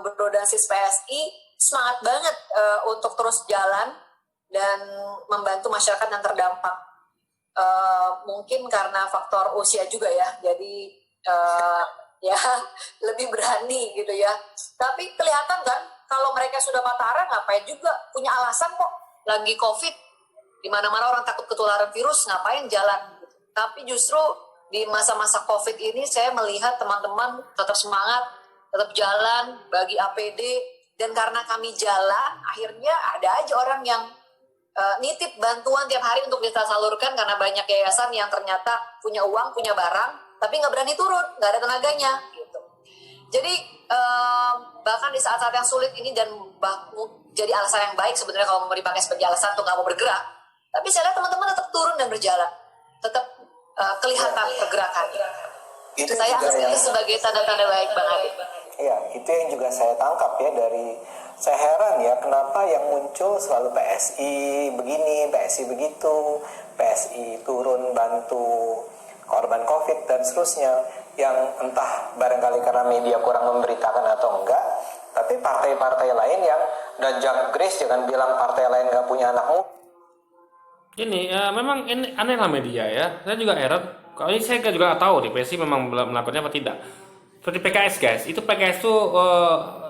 berorganisasi PSI semangat banget untuk terus jalan dan membantu masyarakat yang terdampak. Mungkin karena faktor usia juga ya, jadi ya lebih berani gitu ya. Tapi kelihatan kan kalau mereka sudah patah arang, ngapain juga punya alasan kok, lagi COVID, di mana-mana orang takut ketularan virus, ngapain jalan gitu. Tapi justru di masa-masa COVID ini saya melihat teman-teman tetap semangat, tetap jalan, bagi APD, dan karena kami jalan, akhirnya ada aja orang yang nitip bantuan tiap hari untuk kita salurkan, karena banyak yayasan yang ternyata punya uang, punya barang, tapi nggak berani turun, nggak ada tenaganya gitu. Jadi bahkan di saat-saat yang sulit ini, dan jadi alasan yang baik sebenarnya kalau mau dipakai sebagai alasan untuk nggak mau bergerak, tapi saya lihat teman-teman tetap turun dan berjalan, tetap kelihatan pergerakannya. Itu saya anggap itu sebagai tanda-tanda baik Bang Ade. Iya, itu yang juga saya tangkap ya dari, saya heran ya kenapa yang muncul selalu PSI begini, PSI begitu, PSI turun bantu korban COVID dan seterusnya, yang entah barangkali karena media kurang memberitakan atau enggak, tapi partai-partai lain yang, dan Grace jangan bilang partai lain nggak punya anak muda. Ini memang ini aneh lah media ya. Saya juga heran. Kalau ini saya juga nggak tahu di PSI memang melakukannya apa tidak. Seperti PKS guys, itu PKS tuh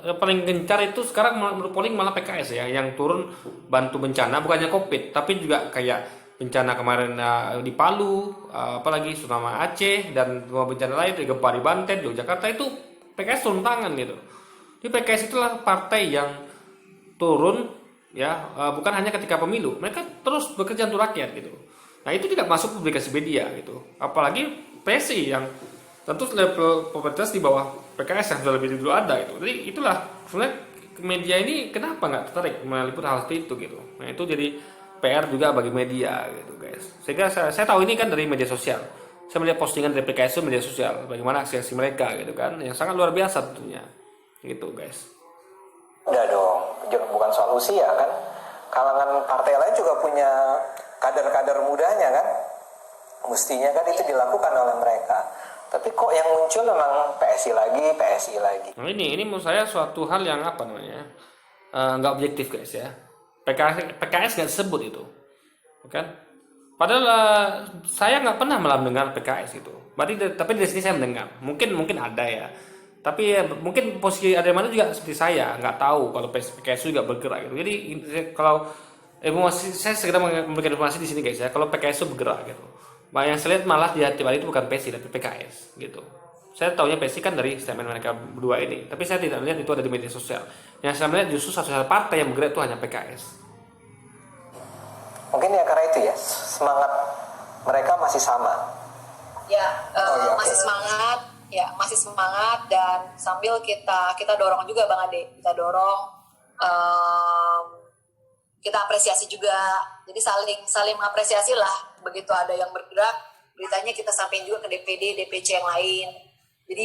yang paling gencar itu sekarang menurut polling malah PKS ya, yang turun bantu bencana, bukannya COVID, tapi juga kayak bencana kemarin di Palu, apalagi tsunami Aceh dan bencana lain, gempa di Banten, Yogyakarta, itu PKS turun tangan gitu. Jadi PKS itulah partai yang turun ya, bukan hanya ketika pemilu, mereka terus bekerja untuk rakyat gitu. Nah itu tidak masuk publikasi media gitu, apalagi PSI yang tentu level popularitas di bawah PKS yang sudah lebih dulu ada gitu. Jadi itulah sebenarnya media ini kenapa nggak tertarik meliput hal seperti itu gitu. Nah itu jadi PR juga bagi media gitu guys. Sehingga saya tahu ini kan dari media sosial. Saya melihat postingan dari PKS itu media sosial, bagaimana aksi-aksi mereka gitu kan, yang sangat luar biasa tentunya gitu guys. Udah dong, bukan soal usia kan. Kalangan partai lain juga punya kader-kader mudanya kan. Mestinya kan itu dilakukan oleh mereka. Tapi kok yang muncul memang PSI lagi. Nah ini menurut saya suatu hal yang apa namanya, nggak objektif guys ya. PKS nggak disebut itu, kan? Padahal saya nggak pernah malah mendengar PKS itu. Berarti tapi dari sini saya mendengar. Mungkin ada ya. Tapi ya, mungkin posisi ada mana juga seperti saya nggak tahu kalau PKS juga bergerak gitu. Jadi kalau informasi saya sekedar memberikan informasi di sini guys ya. Kalau PKS itu bergerak gitu. Yang saya lihat malah di hati itu bukan PSI tapi PKS gitu. Saya tahunya PSI kan dari statement mereka berdua ini, tapi saya tidak melihat itu ada di media sosial. Yang saya melihat justru satu partai yang bergerak itu hanya PKS. Mungkin ya karena itu ya, semangat mereka masih sama. Ya, masih semangat. ya masih semangat, dan sambil kita dorong juga Bang Ade, kita dorong, kita apresiasi juga, jadi saling mengapresiasi lah. Begitu ada yang bergerak, beritanya kita sampaikan juga ke DPD, DPC yang lain. Jadi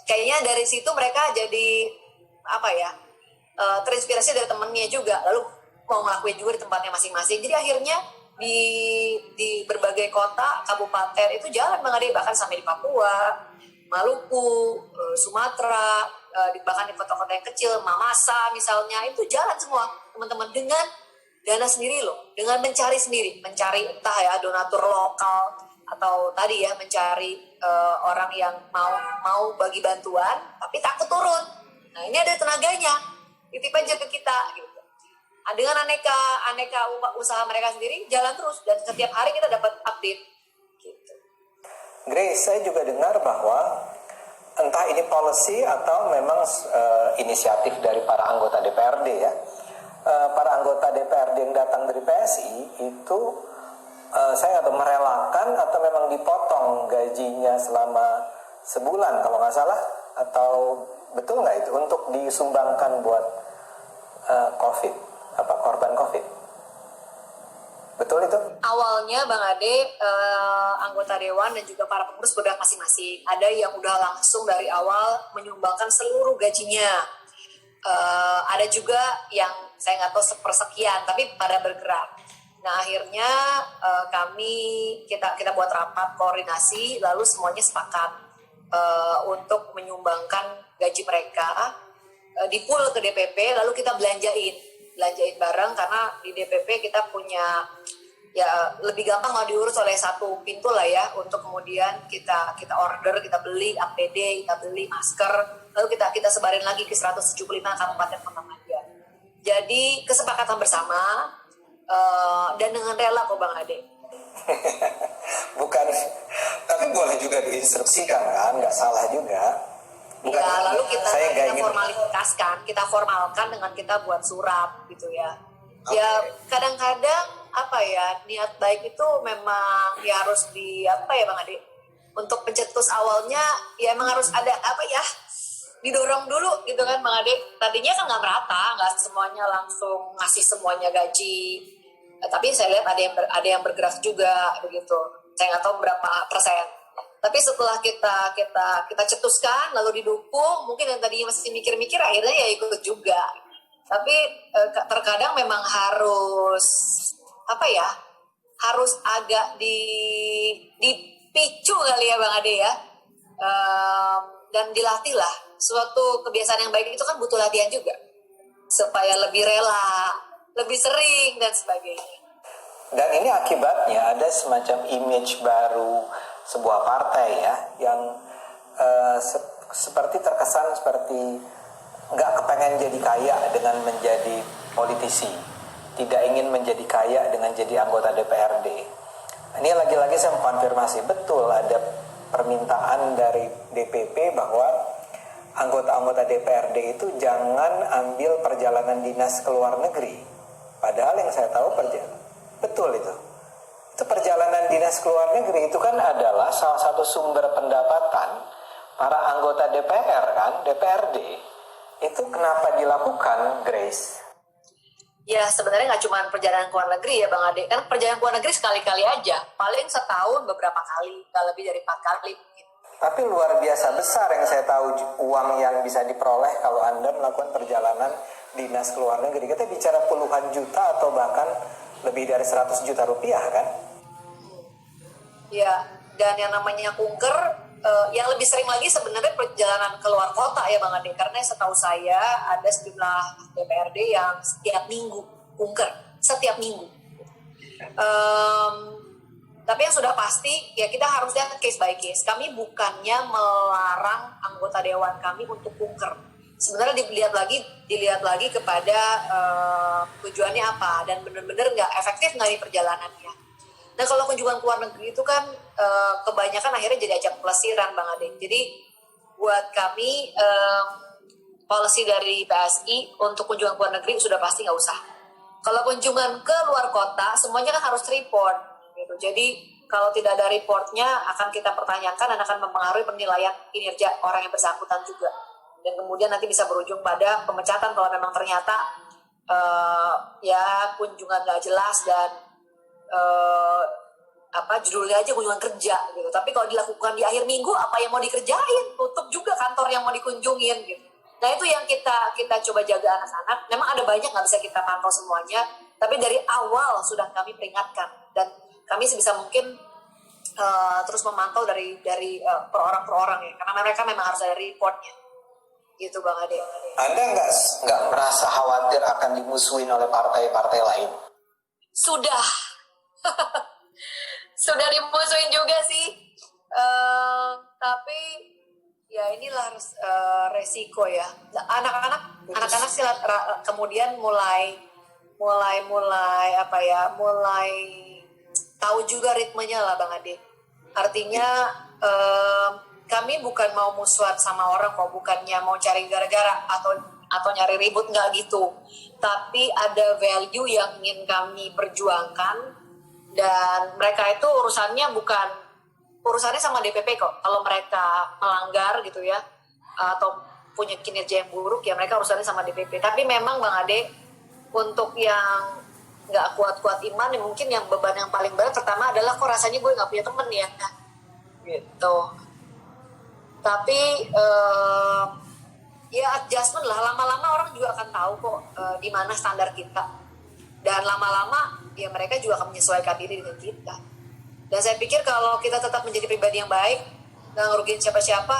kayaknya dari situ mereka jadi apa ya, terinspirasi dari temennya juga, lalu mau ngelakuin juga di tempatnya masing-masing. Jadi akhirnya di berbagai kota, kabupaten itu jalan Bang Ade, bahkan sampai di Papua, Maluku, Sumatera, bahkan di kota-kota yang kecil, Mamasa misalnya, itu jalan semua teman-teman dengan dana sendiri loh, dengan mencari entah ya donatur lokal atau tadi ya mencari orang yang mau bagi bantuan tapi takut turun. Nah ini ada tenaganya, titip aja ke kita gitu. Nah, dengan aneka usaha mereka sendiri jalan terus, dan setiap hari kita dapat update gitu. Grace, saya juga dengar bahwa entah ini policy atau memang inisiatif dari para anggota DPRD ya, para anggota DPRD yang datang dari PSI itu saya atau merelakan atau memang dipotong gajinya selama sebulan kalau nggak salah, atau betul nggak itu untuk disumbangkan buat korban COVID? Betul itu? Awalnya Bang Ade, anggota dewan dan juga para pengurus bergerak masing-masing. Ada yang udah langsung dari awal menyumbangkan seluruh gajinya. Ada juga yang saya nggak tahu sepersekian, tapi pada bergerak. Nah akhirnya kita buat rapat koordinasi, lalu semuanya sepakat untuk menyumbangkan gaji mereka, di-pool ke DPP, lalu kita belanjain bareng, karena di DPP kita punya ya lebih gampang lah diurus oleh satu pintu lah ya, untuk kemudian kita order, kita beli APD, kita beli masker, lalu kita sebarin lagi ke 175 kabupaten kota media. Jadi kesepakatan bersama, dan dengan rela kok Bang Ade. Bukan, tapi boleh juga diinstruksikan kan, nggak salah juga. Bukan, ya, lalu kita ingin... formalkan dengan kita buat surat gitu ya. Okay. Ya kadang-kadang apa ya, niat baik itu memang ya harus Bang Ade, untuk pencetus awalnya ya emang harus ada didorong dulu gitu kan Bang Ade. Tadinya kan nggak merata, nggak semuanya langsung ngasih semuanya gaji, tapi saya lihat ada yang bergerak juga begitu. Saya nggak tahu berapa persen. Tapi setelah kita cetuskan lalu didukung, mungkin yang tadinya masih mikir-mikir akhirnya ya ikut juga. Tapi terkadang memang harus harus agak dipicu kali ya Bang Ade ya, dan dilatih lah. Suatu kebiasaan yang baik itu kan butuh latihan juga, supaya lebih rela, lebih sering dan sebagainya. Dan ini akibatnya ada semacam image baru sebuah partai ya, yang seperti terkesan seperti nggak kepengen jadi kaya dengan menjadi politisi, tidak ingin menjadi kaya dengan jadi anggota DPRD. Ini lagi-lagi saya mengkonfirmasi, betul ada permintaan dari DPP bahwa anggota-anggota DPRD itu jangan ambil perjalanan dinas ke luar negeri. Padahal yang saya tahu betul itu. Itu perjalanan dinas ke luar negeri itu kan adalah salah satu sumber pendapatan para anggota DPR kan, DPRD. Itu kenapa dilakukan, Grace? Ya sebenarnya nggak cuma perjalanan ke luar negeri ya Bang Ade. Kan perjalanan ke luar negeri sekali-kali aja. Paling setahun beberapa kali, nggak lebih dari 4 kali. Tapi luar biasa besar yang saya tahu uang yang bisa diperoleh kalau Anda melakukan perjalanan dinas ke luar negeri. Kita bicara puluhan juta atau bahkan lebih dari 100 juta rupiah kan? Ya, dan yang namanya kunker, yang lebih sering lagi sebenarnya perjalanan ke luar kota ya Bang Ade. Karena setahu saya ada sejumlah DPRD yang setiap minggu kunker, setiap minggu. Tapi yang sudah pasti ya kita harus lihat case by case. Kami bukannya melarang anggota dewan kami untuk kunker. Sebenarnya dilihat lagi kepada tujuannya apa dan benar-benar nggak efektif nggak nih perjalanannya. Nah kalau kunjungan ke luar negeri itu kan kebanyakan akhirnya jadi ajang pelesiran Bang Ade. Jadi buat kami policy dari PSI untuk kunjungan ke luar negeri sudah pasti nggak usah. Kalau kunjungan ke luar kota semuanya kan harus report gitu. Jadi kalau tidak ada reportnya akan kita pertanyakan dan akan mempengaruhi penilaian kinerja orang yang bersangkutan juga. Dan kemudian nanti bisa berujung pada pemecatan kalau memang ternyata ya kunjungan nggak jelas dan judulnya aja kunjungan kerja gitu. Tapi kalau dilakukan di akhir minggu, apa yang mau dikerjain? Tutup juga kantor yang mau dikunjungin gitu. Nah itu yang kita coba jaga anak-anak. Memang ada banyak nggak bisa kita pantau semuanya, tapi dari awal sudah kami peringatkan dan kami sebisa mungkin terus memantau dari per orang ya, karena mereka memang harus ada reportnya. Gitu Bang Ade. Anda nggak merasa khawatir akan dimusuhin oleh partai-partai lain? Sudah. Sudah dimusuhin juga sih. Tapi ya inilah resiko ya. Anak-anak sih kemudian mulai tahu juga ritmenya lah Bang Ade. Artinya kami bukan mau musuhan sama orang kok, bukannya mau cari gara-gara atau nyari ribut, nggak gitu. Tapi ada value yang ingin kami perjuangkan dan mereka itu urusannya sama DPP kok. Kalau mereka melanggar gitu ya atau punya kinerja yang buruk ya mereka urusannya sama DPP. Tapi memang Bang Ade untuk yang nggak kuat-kuat iman ya mungkin yang beban yang paling berat pertama adalah kok rasanya gue nggak punya temen ya gitu. Tapi ya adjustment lah, lama-lama orang juga akan tahu kok di mana standar kita dan lama-lama ya mereka juga akan menyesuaikan diri dengan kita. Dan saya pikir kalau kita tetap menjadi pribadi yang baik nggak ngerugiin siapa-siapa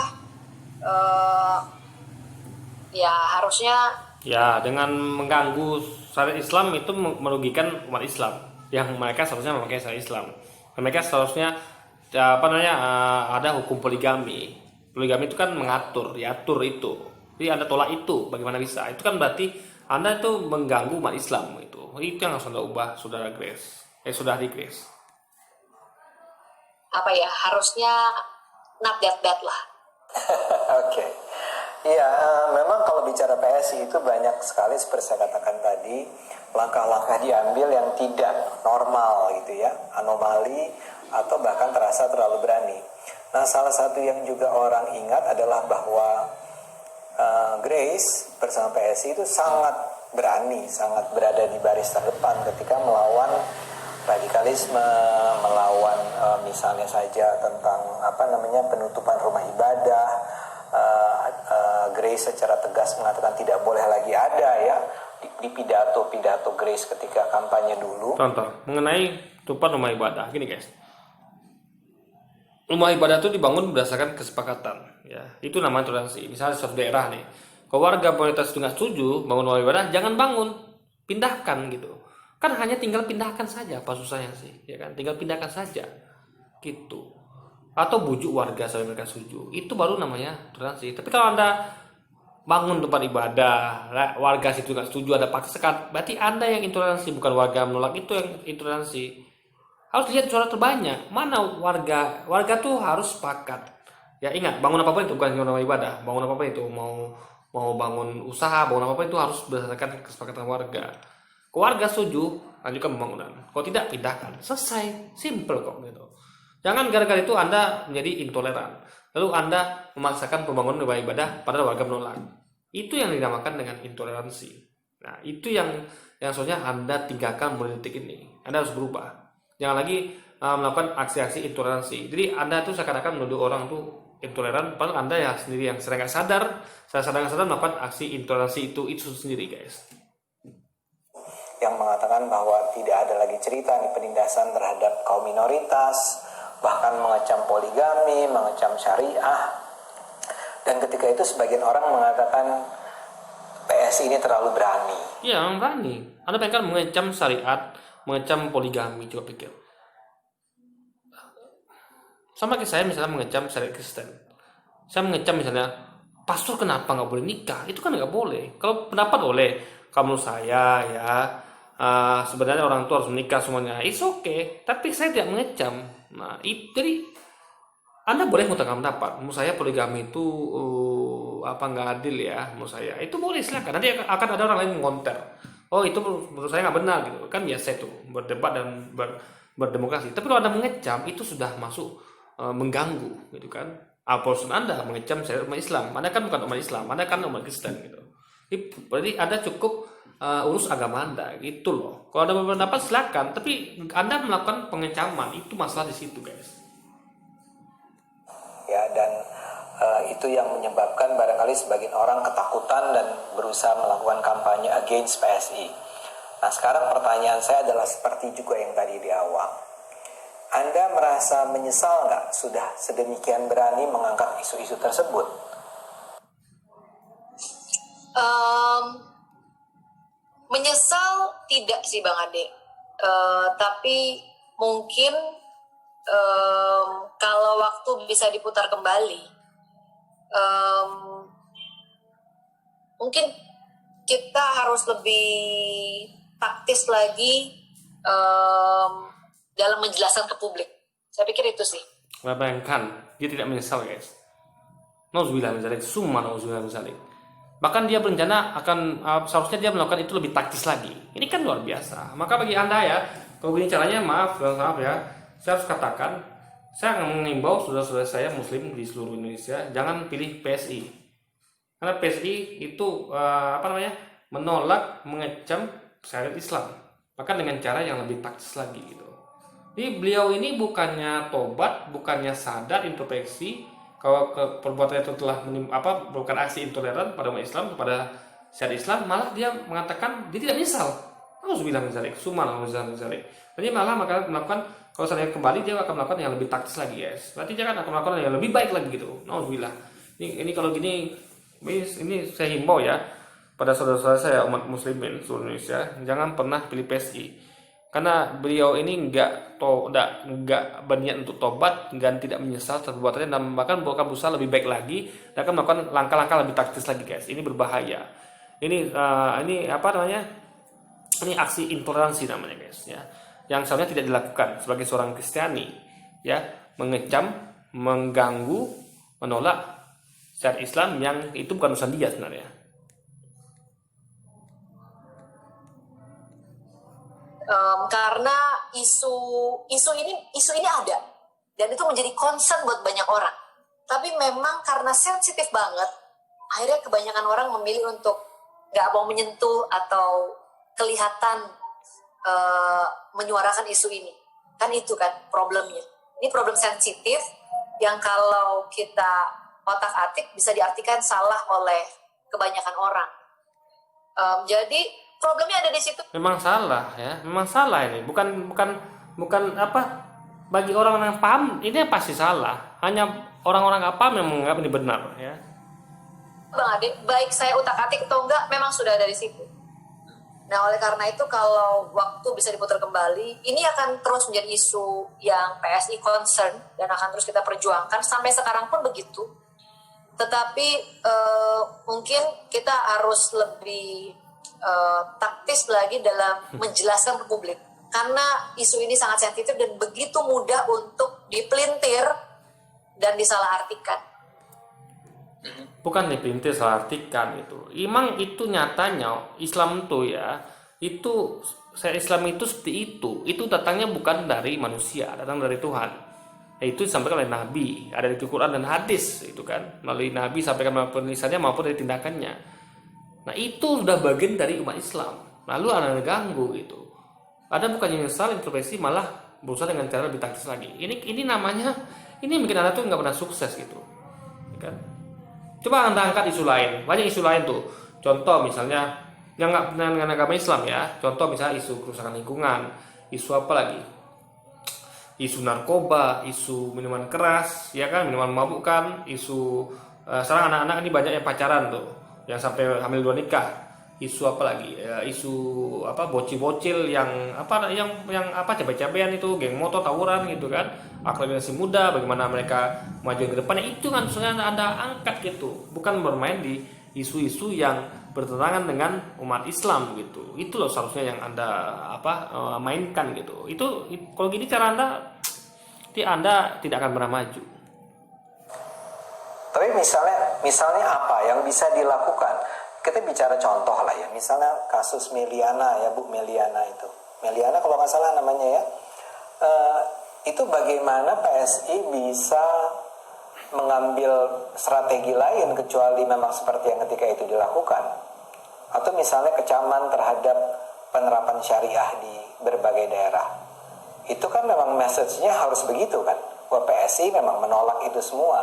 ya harusnya Ya, dengan mengganggu syariat Islam itu merugikan umat Islam yang mereka seharusnya memakai syariat Islam. Mereka seharusnya ada hukum poligami. Poligami itu kan diatur itu. Jadi Anda tolak itu, bagaimana bisa? Itu kan berarti Anda itu mengganggu umat Islam itu. Itu yang harus Anda ubah, Saudara Grace. Saudari Grace. Harusnya not that bad lah. Oke. Iya, memang kalau bicara PSI itu banyak sekali seperti saya katakan tadi, langkah-langkah diambil yang tidak normal gitu ya, anomali atau bahkan terasa terlalu berani. Nah, salah satu yang juga orang ingat adalah bahwa Grace bersama PSI itu sangat berani, sangat berada di baris terdepan ketika melawan radikalisme, melawan misalnya saja tentang penutupan rumah ibadah. Grace secara tegas mengatakan tidak boleh lagi ada ya di pidato Grace ketika kampanye dulu. Contoh mengenai tutupan rumah ibadah, gini guys. Rumah ibadah itu dibangun berdasarkan kesepakatan, ya. Itu namanya toleransi. Misalnya di suatu daerah nih, kalau warga mayoritas itu nggak setuju bangun rumah ibadah, jangan bangun, pindahkan gitu. Kan hanya tinggal pindahkan saja, apa susahnya sih, ya kan? Tinggal pindahkan saja, gitu. Atau bujuk warga sampai mereka setuju, itu baru namanya toleransi. Tapi kalau Anda bangun tempat ibadah, warga situ nggak setuju, ada paksakan, berarti Anda yang intoleransi, bukan warga menolak itu yang intoleransi. Harus lihat suara terbanyak, mana warga tuh harus sepakat. Ya ingat, bangun apapun itu bukan cuma ibadah, bangun apapun itu mau bangun usaha, bangun apapun itu harus berdasarkan kesepakatan warga. Kalau warga setuju, lanjutkan pembangunan. Kalau tidak, pindahkan. Selesai, simple kok gitu. Jangan gara-gara itu Anda menjadi intoleran. Lalu Anda memaksakan pembangunan rumah ibadah padahal warga menolak. Itu yang dinamakan dengan intoleransi. Nah, itu yang seharusnya Anda tinggalkan mulai detik ini. Anda harus berubah. Jangan lagi melakukan aksi-aksi intoleransi. Jadi Anda tuh seakan-akan menuduh orang tuh intoleran, padahal Anda ya sendiri yang sering nggak sadar, sadar melakukan aksi intoleransi itu sendiri, guys. Yang mengatakan bahwa tidak ada lagi cerita nih penindasan terhadap kaum minoritas, bahkan mengecam poligami, mengecam syariah. Dan ketika itu sebagian orang mengatakan PSI ini terlalu berani. Iya, berani. Anda pengen mengecam syariat, mengecam poligami, coba pikir. Sama kayak saya misalnya mengecam syariat Kristen. Saya mengecam misalnya, pastor kenapa nggak boleh nikah? Itu kan nggak boleh. Kalau pendapat boleh. Kalau menurut saya ya, sebenarnya orang tua harus menikah semuanya. It's okay. Tapi saya tidak mengecam. Nah, jadi Anda boleh mengutarakan pendapat. Menurut saya poligami itu nggak adil ya. Menurut saya itu boleh, silakan. Nanti akan ada orang lain mengonter. Oh itu menurut saya nggak benar gitu. Kan biasa itu berdebat dan berdemokrasi. Tapi kalau Anda mengecam itu sudah masuk mengganggu gitu kan. Apapun Anda mengecam syariat umat Islam, Anda kan bukan umat Islam, Anda kan umat Kristen gitu. Jadi Anda cukup urus agama Anda gitu loh. Kalau Anda berpendapat silakan, tapi Anda melakukan pengecaman, itu masalah di situ guys. Ya, dan itu yang menyebabkan barangkali sebagian orang ketakutan dan berusaha melakukan kampanye against PSI. Nah, sekarang pertanyaan saya adalah seperti juga yang tadi di awal. Anda merasa menyesal nggak sudah sedemikian berani mengangkat isu-isu tersebut? Menyesal tidak sih Bang Ade, tapi mungkin kalau waktu bisa diputar kembali, mungkin kita harus lebih taktis lagi dalam menjelaskan ke publik. Saya pikir itu sih. Bayangkan dia tidak menyesal guys. Nauzubillah min dzalik, summa nauzubillah min dzalik. Bahkan dia berencana akan seharusnya dia melakukan itu lebih taktis lagi. Ini kan luar biasa. Maka bagi Anda ya, kalau begini caranya maaf ya, saya harus katakan, saya akan mengimbau saudara-saudara saya Muslim di seluruh Indonesia jangan pilih PSI. Karena PSI itu menolak, mengecam syariat Islam. Bahkan dengan cara yang lebih taktis lagi gitu. Jadi beliau ini bukannya tobat, bukannya sadar introspeksi kalau perbuatannya itu telah merupakan aksi intoleran pada umat Islam, kepada syariat Islam, malah dia mengatakan dia tidak menyesal. Nauzubillah min dzalik, summa nauzubillah min dzalik. Jadi malah melakukan, kalau saya kembali dia akan melakukan yang lebih taktis lagi guys. Berarti dia akan melakukan yang lebih baik lagi gitu. Nauzubillah. Ini kalau gini, ini saya himbau ya pada saudara-saudara saya umat muslimin seluruh Indonesia, jangan pernah pilih PSI. Karena beliau ini nggak berniat untuk tobat dan tidak menyesal perbuatannya, dan bahkan akan berusaha lebih baik lagi dan akan melakukan langkah-langkah lebih taktis lagi guys. Ini berbahaya. Ini ini aksi intoleransi namanya guys ya, yang seharusnya tidak dilakukan sebagai seorang Kristiani ya, mengecam, mengganggu, menolak syariat Islam yang itu bukan urusan dia sebenarnya. Karena isu ini ada dan itu menjadi concern buat banyak orang. Tapi memang karena sensitif banget, akhirnya kebanyakan orang memilih untuk nggak mau menyentuh atau kelihatan menyuarakan isu ini. Kan itu kan problemnya. Ini problem sensitif yang kalau kita otak-atik bisa diartikan salah oleh kebanyakan orang. Jadi problemnya ada di situ. Memang salah ya, memang salah ini. Bukan bagi orang yang paham ini pasti salah. Hanya orang-orang nggak paham yang menganggap ini benar ya. Bang Ade, baik saya utak-atik atau enggak, memang sudah ada di situ. Nah, oleh karena itu kalau waktu bisa diputar kembali, ini akan terus menjadi isu yang PSI concern dan akan terus kita perjuangkan sampai sekarang pun begitu. Tetapi mungkin kita harus lebih taktis lagi dalam menjelaskan ke publik, karena isu ini sangat sensitif dan begitu mudah untuk dipelintir dan disalahartikan. Bukan dipelintir, salah-artikan itu. Emang itu nyatanya Islam itu ya, itu Islam itu seperti itu. Itu datangnya bukan dari manusia, datang dari Tuhan. Itu disampaikan oleh Nabi, ada di Quran dan hadis itu kan, melalui Nabi sampaikan maupun lisannya maupun dari tindakannya. Nah itu sudah bagian dari umat Islam. Lalu Anda ganggu gitu. Anda bukannya menyesal introspeksi, malah berusaha dengan cara lebih taktis lagi. Ini namanya, ini bikin Anda tuh nggak pernah sukses gitu. Kan? Coba Anda angkat isu lain, banyak isu lain tuh. Contoh misalnya yang nggak dengan agama Islam ya. Contoh misalnya isu kerusakan lingkungan, isu apa lagi? Isu narkoba, isu minuman keras, ya kan, minuman mabuk, isu sekarang anak-anak ini banyak yang pacaran tuh, yang sampai hamil 2 nikah. Isu apa lagi? Isu bocil-bocil yang cabai-cabean itu, geng motor tawuran gitu kan. Aktivitas muda, bagaimana mereka maju ke depannya, itu kan sebenarnya Anda angkat gitu. Bukan bermain di isu-isu yang bertentangan dengan umat Islam gitu. Itu loh seharusnya yang Anda mainkan gitu. Itu kalau gini cara Anda tidak akan pernah maju. Tapi misalnya apa yang bisa dilakukan? Kita bicara contoh lah ya. Misalnya kasus Meliana ya, Bu Meliana itu. Meliana kalau nggak salah namanya ya. itu bagaimana PSI bisa mengambil strategi lain kecuali memang seperti yang ketika itu dilakukan, atau misalnya kecaman terhadap penerapan syariah di berbagai daerah. Itu kan memang message-nya harus begitu kan, bahwa PSI memang menolak itu semua.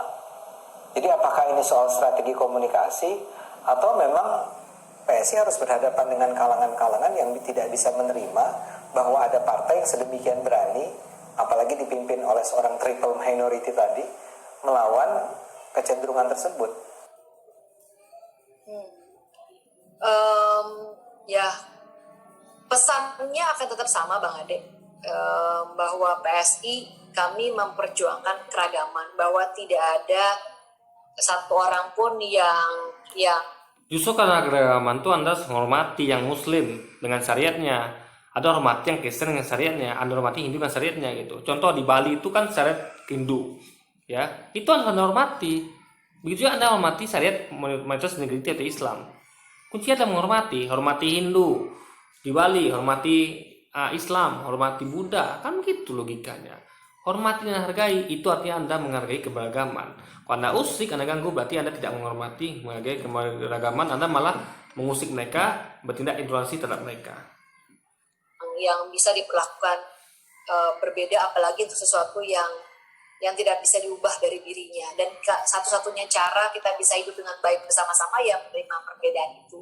Jadi apakah ini soal strategi komunikasi, atau memang PSI harus berhadapan dengan kalangan-kalangan yang tidak bisa menerima bahwa ada partai yang sedemikian berani, apalagi dipimpin oleh seorang triple minority tadi, melawan kecenderungan tersebut. Ya, pesannya akan tetap sama Bang Ade, bahwa PSI kami memperjuangkan keragaman, bahwa tidak ada satu orang pun yang Justru karena keragaman itu Anda menghormati yang Muslim dengan syariatnya, ada hormati yang Kristen dengan syariatnya, Anda hormati Hindu dengan syariatnya gitu. Contoh di Bali itu kan syariat Hindu, ya itu Anda hormati. Begitu juga Anda hormati syariat mayoritas negeri atau Islam. Kuncinya adalah hormati Hindu di Bali, hormati Islam, hormati Buddha, kan gitu logikanya. Hormati dan hargai, itu artinya Anda menghargai keberagaman. Kalau Anda usik, Anda ganggu, berarti Anda tidak menghormati, menghargai keberagaman. Anda malah mengusik mereka, bertindak intoleransi terhadap mereka. Yang bisa diperlakukan berbeda, apalagi untuk sesuatu yang tidak bisa diubah dari dirinya. Dan satu-satunya cara kita bisa hidup dengan baik bersama-sama ya menerima perbedaan itu.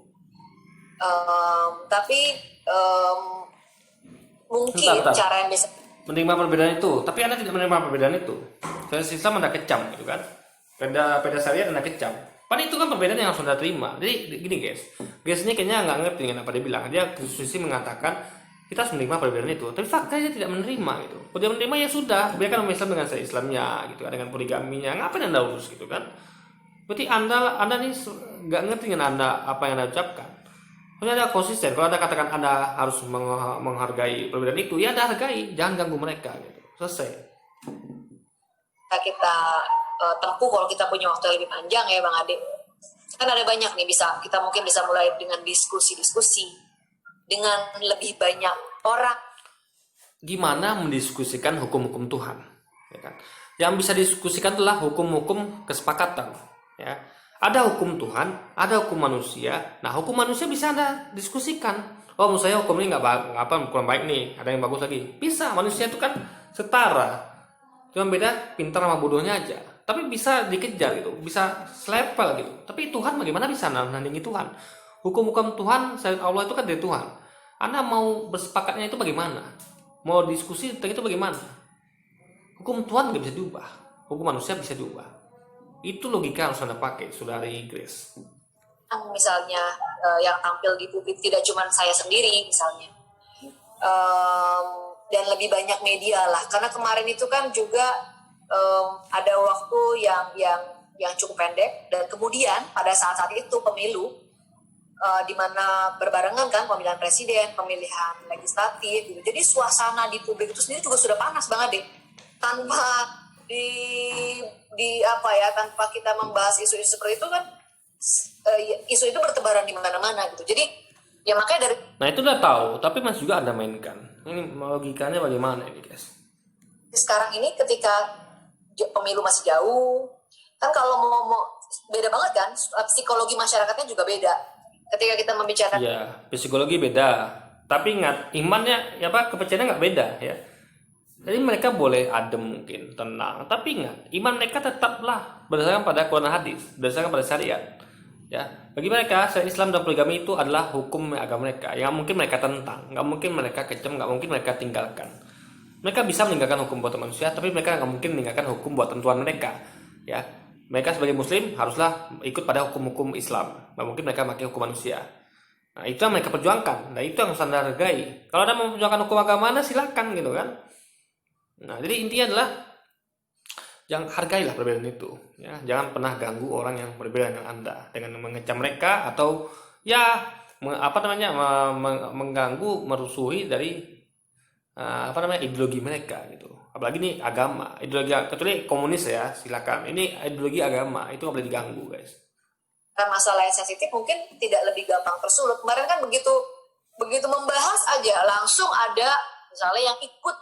Tapi mungkin Bentar. cara yang bisa Menerima perbedaan itu, tapi Anda tidak menerima perbedaan itu. Saya Islam Anda kecam gitu kan. Beda syariat Anda kecam. Padahal itu kan perbedaan yang harus Anda terima. Jadi gini guys ini kayaknya nggak ngerti dengan apa dia bilang. Dia konstitusi mengatakan kita harus menerima perbedaan itu, tapi faktanya dia tidak menerima gitu. Kalau dia menerima ya sudah, biarkan umat Islam dengan saya Islamnya gitu kan, dengan poligaminya. Ngapain Anda urus gitu kan? Berarti Anda nih nggak ngerti dengan Anda apa yang Anda ucapkan. Kalau Anda konsisten, kalau Anda katakan Anda harus menghargai perbedaan itu, ya Anda hargai, jangan ganggu mereka gitu. Selesai. kita tempuh kalau kita punya waktu yang lebih panjang ya Bang Ade. Kan ada banyak nih, kita mungkin bisa mulai dengan diskusi dengan lebih banyak orang. Gimana mendiskusikan hukum-hukum Tuhan, ya kan? Yang bisa diskusikan adalah hukum-hukum kesepakatan, ya. Ada hukum Tuhan, ada hukum manusia. Nah, hukum manusia bisa Anda diskusikan. Oh, menurut saya hukum ini kurang baik nih. Ada yang bagus lagi. Bisa, manusia itu kan setara. Cuma beda pintar sama bodohnya aja. Tapi bisa dikejar gitu, bisa selevel gitu. Tapi Tuhan bagaimana bisa nandingi Tuhan? Hukum-hukum Tuhan, syariat Allah itu kan dari Tuhan. Anda mau bersepakatnya itu bagaimana? Mau diskusi tentang itu bagaimana? Hukum Tuhan nggak bisa diubah, hukum manusia bisa diubah. Itu logika harus Anda pakai, saudari Grace. Misalnya yang tampil di publik tidak cuma saya sendiri misalnya, dan lebih banyak media lah. Karena kemarin itu kan juga ada waktu yang cukup pendek, dan kemudian pada saat itu pemilu, di mana berbarengan kan pemilihan presiden, pemilihan legislatif gitu. Jadi suasana di publik itu sendiri juga sudah panas banget deh. Tanpa tanpa kita membahas isu-isu seperti itu kan, isu itu bertebaran di mana-mana gitu. Jadi ya makanya dari itu udah tahu, tapi masih juga Anda mainkan. Ini logikanya bagaimana ini guys? Sekarang ini ketika pemilu masih jauh, kan kalau mau beda banget kan, psikologi masyarakatnya juga beda. Ketika kita membicarakan, ya psikologi beda, tapi ingat imannya kepercayaannya nggak beda ya. Jadi mereka boleh adem mungkin, tenang, tapi ingat iman mereka tetaplah berdasarkan pada Quran hadis, berdasarkan pada syariat. Ya, bagi mereka syariat Islam dan poligami itu adalah hukum agama mereka, yang mungkin mereka tentang, nggak mungkin mereka kecem, nggak mungkin mereka tinggalkan. Mereka bisa meninggalkan hukum buatan manusia, tapi mereka nggak mungkin meninggalkan hukum buatan Tuhan mereka. Ya, mereka sebagai Muslim haruslah ikut pada hukum-hukum Islam, nggak mungkin mereka pakai hukum manusia. Nah, itu yang mereka perjuangkan, nah itu yang harus Anda hargai. Kalau Anda mau memperjuangkan hukum agama Anda, silakan gitu kan. Nah, jadi intinya adalah jangan hargailah perbedaan itu, ya. Jangan pernah ganggu orang yang berbeda dengan Anda dengan mengecam mereka atau mengganggu, merusuhi dari ideologi mereka gitu. Apalagi ini agama, ideologi kecuali komunis ya, silakan. Ini ideologi agama, itu nggak boleh diganggu, guys. masalah yang sensitif mungkin tidak lebih gampang tersulut. Kemarin kan begitu membahas aja langsung ada misalnya yang ikut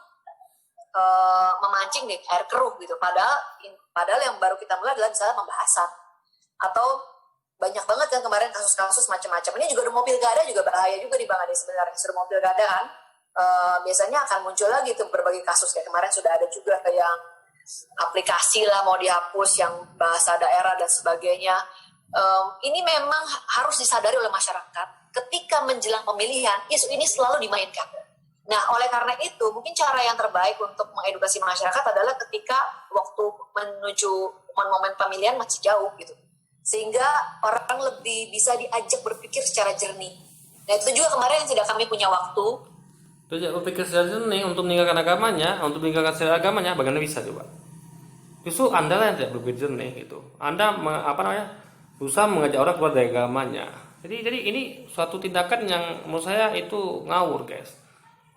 memancing nih air keruh gitu. Padahal yang baru kita mulai adalah misalnya pembahasan. Atau banyak banget kan kemarin kasus-kasus macam-macam. Ini juga mau pilkada juga bahaya juga nih Bang Ade sebenarnya. Sudah mau pilkada kan, biasanya akan muncul lagi tuh berbagai kasus. Kayak kemarin sudah ada juga kayak yang aplikasi lah mau dihapus yang bahasa daerah dan sebagainya. Ini memang harus disadari oleh masyarakat ketika menjelang pemilihan isu ini selalu dimainkan. Nah, oleh karena itu mungkin cara yang terbaik untuk mengedukasi masyarakat adalah ketika waktu menuju momen-momen pemilihan masih jauh gitu, sehingga orang lebih bisa diajak berpikir secara jernih. Nah, itu juga kemarin yang tidak kami punya waktu. Terus berpikir secara jernih untuk meninggalkan agamanya, bagaimana bisa coba? Justru Anda lah yang tidak berpikir jernih gitu. Anda berusaha mengajak orang keluar dari agamanya. Jadi ini suatu tindakan yang menurut saya itu ngawur, guys.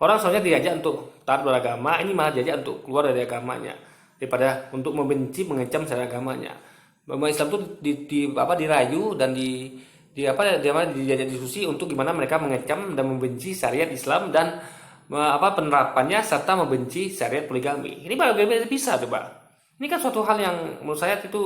Orang seharusnya diajak untuk taat beragama, ini malah diajak untuk keluar dari agamanya daripada untuk membenci, mengecam secara agamanya. Bahwa Islam itu dirayu dan diajak diskusi untuk gimana mereka mengecam dan membenci syariat Islam dan penerapannya serta membenci syariat poligami. Ini bagaimana bisa coba? Ini kan suatu hal yang menurut saya itu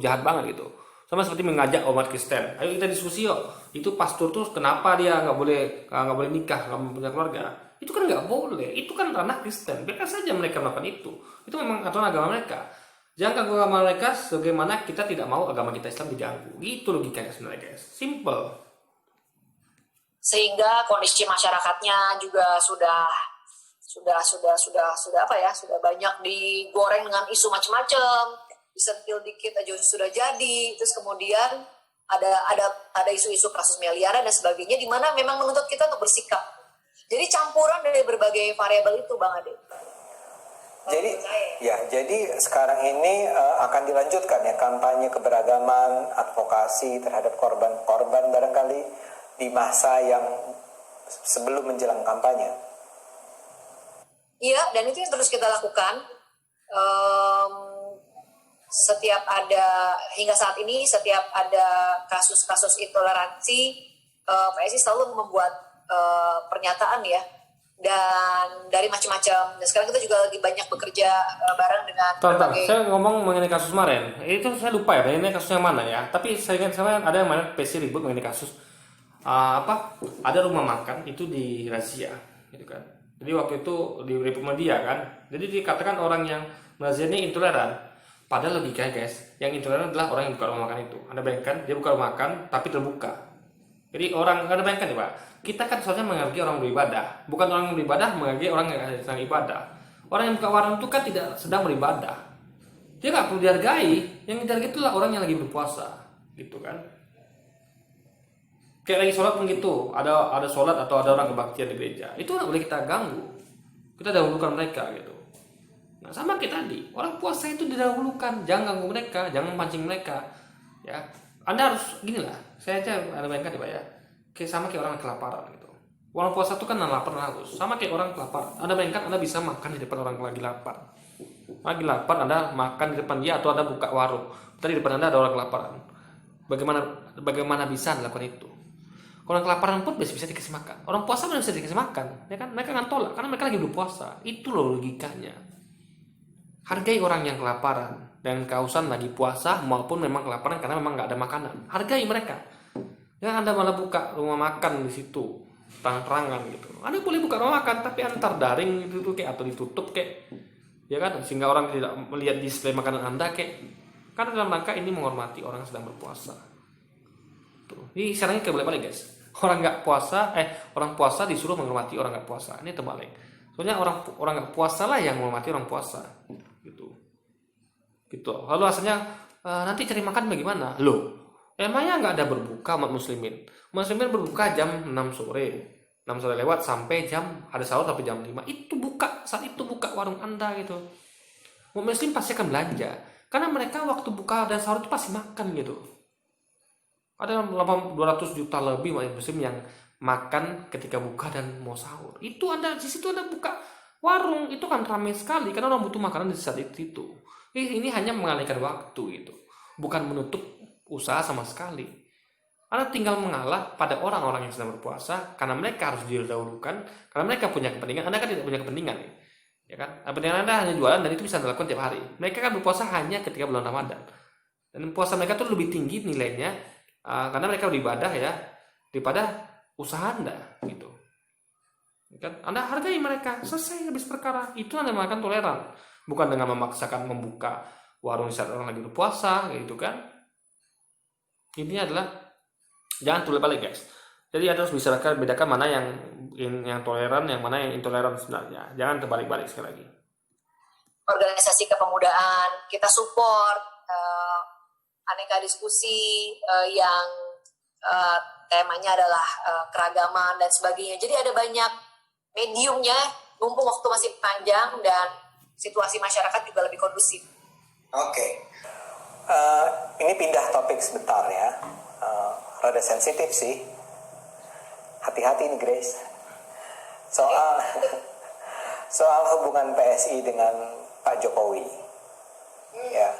jahat banget gitu. Sama seperti mengajak umat Kristen, ayo kita diskusi yuk. Itu pastor tuh kenapa dia nggak boleh nikah, nggak punya keluarga? Itu kan nggak boleh. Itu kan ranah Kristen. Biarkan saja mereka melakukan itu. Itu memang aturan agama mereka. Jangan ganggu agama mereka, sebagaimana kita tidak mau agama kita Islam diganggu. Gitu logikanya sebenarnya, guys. Simple. Sehingga kondisi masyarakatnya juga sudah banyak digoreng dengan isu macam-macam, disentil dikit aja sudah jadi, terus kemudian ada isu-isu kasus miliaran dan sebagainya, di mana memang menuntut kita untuk bersikap. Jadi campuran dari berbagai variabel itu, Bang Ade. Jadi sekarang ini akan dilanjutkan ya kampanye keberagaman, advokasi terhadap korban-korban barangkali di masa yang sebelum menjelang kampanye. Iya, dan itu yang terus kita lakukan. Hingga saat ini setiap ada kasus-kasus intoleransi, PSI selalu membuat pernyataan ya, dan dari macam-macam. Dan sekarang kita juga lagi banyak bekerja bareng dengan berbagai. Saya ngomong mengenai kasus kemarin. Itu saya lupa ya, ini kasus yang mana ya. Tapi saya ingat ada yang mana PSI ribut mengenai kasus ada rumah makan itu di razia, gitu kan. Jadi waktu itu di media kan. Jadi dikatakan orang yang razia ini intoleran. Padahal logikanya guys, yang intoleran adalah orang yang buka rumah makan itu. Anda bayangkan dia buka rumah makan tapi terbuka. Jadi Anda bayangkan ya Pak, kita kan seharusnya menghargai orang beribadah, bukan orang yang beribadah menghargai orang yang sedang ibadah. Orang yang buka warung itu kan tidak sedang beribadah, dia nggak perlu dihargai. Yang dihargai itulah orang yang lagi berpuasa, gitu kan. Kayak lagi sholat pun gitu, ada sholat atau ada orang kebaktian di gereja, itu nggak boleh kita ganggu, kita dahulukan mereka gitu. Nah sama kayak tadi, orang puasa itu didahulukan, jangan ganggu mereka, jangan pancing mereka, ya. Anda harus gini lah, saya aja ada bayangkan ya Pak ya, kayak sama kayak orang kelaparan gitu. Orang puasa itu kan lapar haus, sama kayak orang kelaparan. Anda bayangkan Anda bisa makan di depan orang lagi lapar, Anda makan di depan dia, atau Anda buka warung, tadi di depan Anda ada orang kelaparan. Bagaimana bisa melakukan itu? Orang kelaparan pun bisa dikasih makan. Orang puasa pun bisa dikasih makan, ya kan? Mereka akan tolak karena mereka lagi berpuasa. Itu loh logikanya. Hargai orang yang kelaparan dan kehausan lagi puasa maupun memang kelaparan karena memang nggak ada makanan. Hargai mereka. Jangan Anda malah buka rumah makan di situ terang-terangan gitu. Anda boleh buka rumah makan tapi antar daring gitu kayak atau ditutup kayak, ya kan? Sehingga orang tidak melihat display makanan Anda kayak. Karena dalam rangka ini menghormati orang yang sedang berpuasa. Tuh. Ini caranya kebalik-balik guys. Orang puasa disuruh menghormati orang nggak puasa. Ini terbalik. Soalnya orang nggak puasa lah yang menghormati orang puasa. Gitu. Lalu asalnya nanti cari makan bagaimana? Loh, emangnya nggak ada berbuka umat muslimin? Muslimin berbuka jam 6 sore lewat sampai ada sahur sampai jam 5. Saat itu buka warung Anda gitu. Umat muslim pasti akan belanja. Karena mereka waktu buka dan sahur itu pasti makan gitu. Ada 200 juta lebih umat muslim yang makan ketika buka dan mau sahur. Itu Anda di situ Anda buka warung, itu kan ramai sekali karena orang butuh makanan di saat itu. Ini hanya mengalihkan waktu gitu, bukan menutup usaha sama sekali. Anda tinggal mengalah pada orang-orang yang sedang berpuasa karena mereka harus didahulukan, karena mereka punya kepentingan. Anda kan tidak punya kepentingan nih. ya kan? Kepentingan Anda hanya jualan dan itu bisa dilakukan tiap hari. Mereka kan berpuasa hanya ketika bulan Ramadan. Dan puasa mereka tuh lebih tinggi nilainya karena mereka beribadah ya daripada usaha Anda gitu. Kan Anda hargai mereka, selesai habis perkara. Itu Anda makan toleran, bukan dengan memaksakan membuka warung saat orang lagi berpuasa gitu kan. Intinya adalah jangan terbalik guys. Jadi Anda harus bisa bedakan mana yang toleran, yang mana yang intoleran sebenarnya. Jangan terbalik-balik sekali lagi. Organisasi kepemudaan, kita support aneka diskusi yang temanya adalah keragaman dan sebagainya. Jadi ada banyak mediumnya, mumpung waktu masih panjang dan situasi masyarakat juga lebih kondusif. Oke. Ini pindah topik sebentar ya. Rada sensitif sih. Hati-hati nih Grace. Soal hubungan PSI dengan Pak Jokowi. Ya.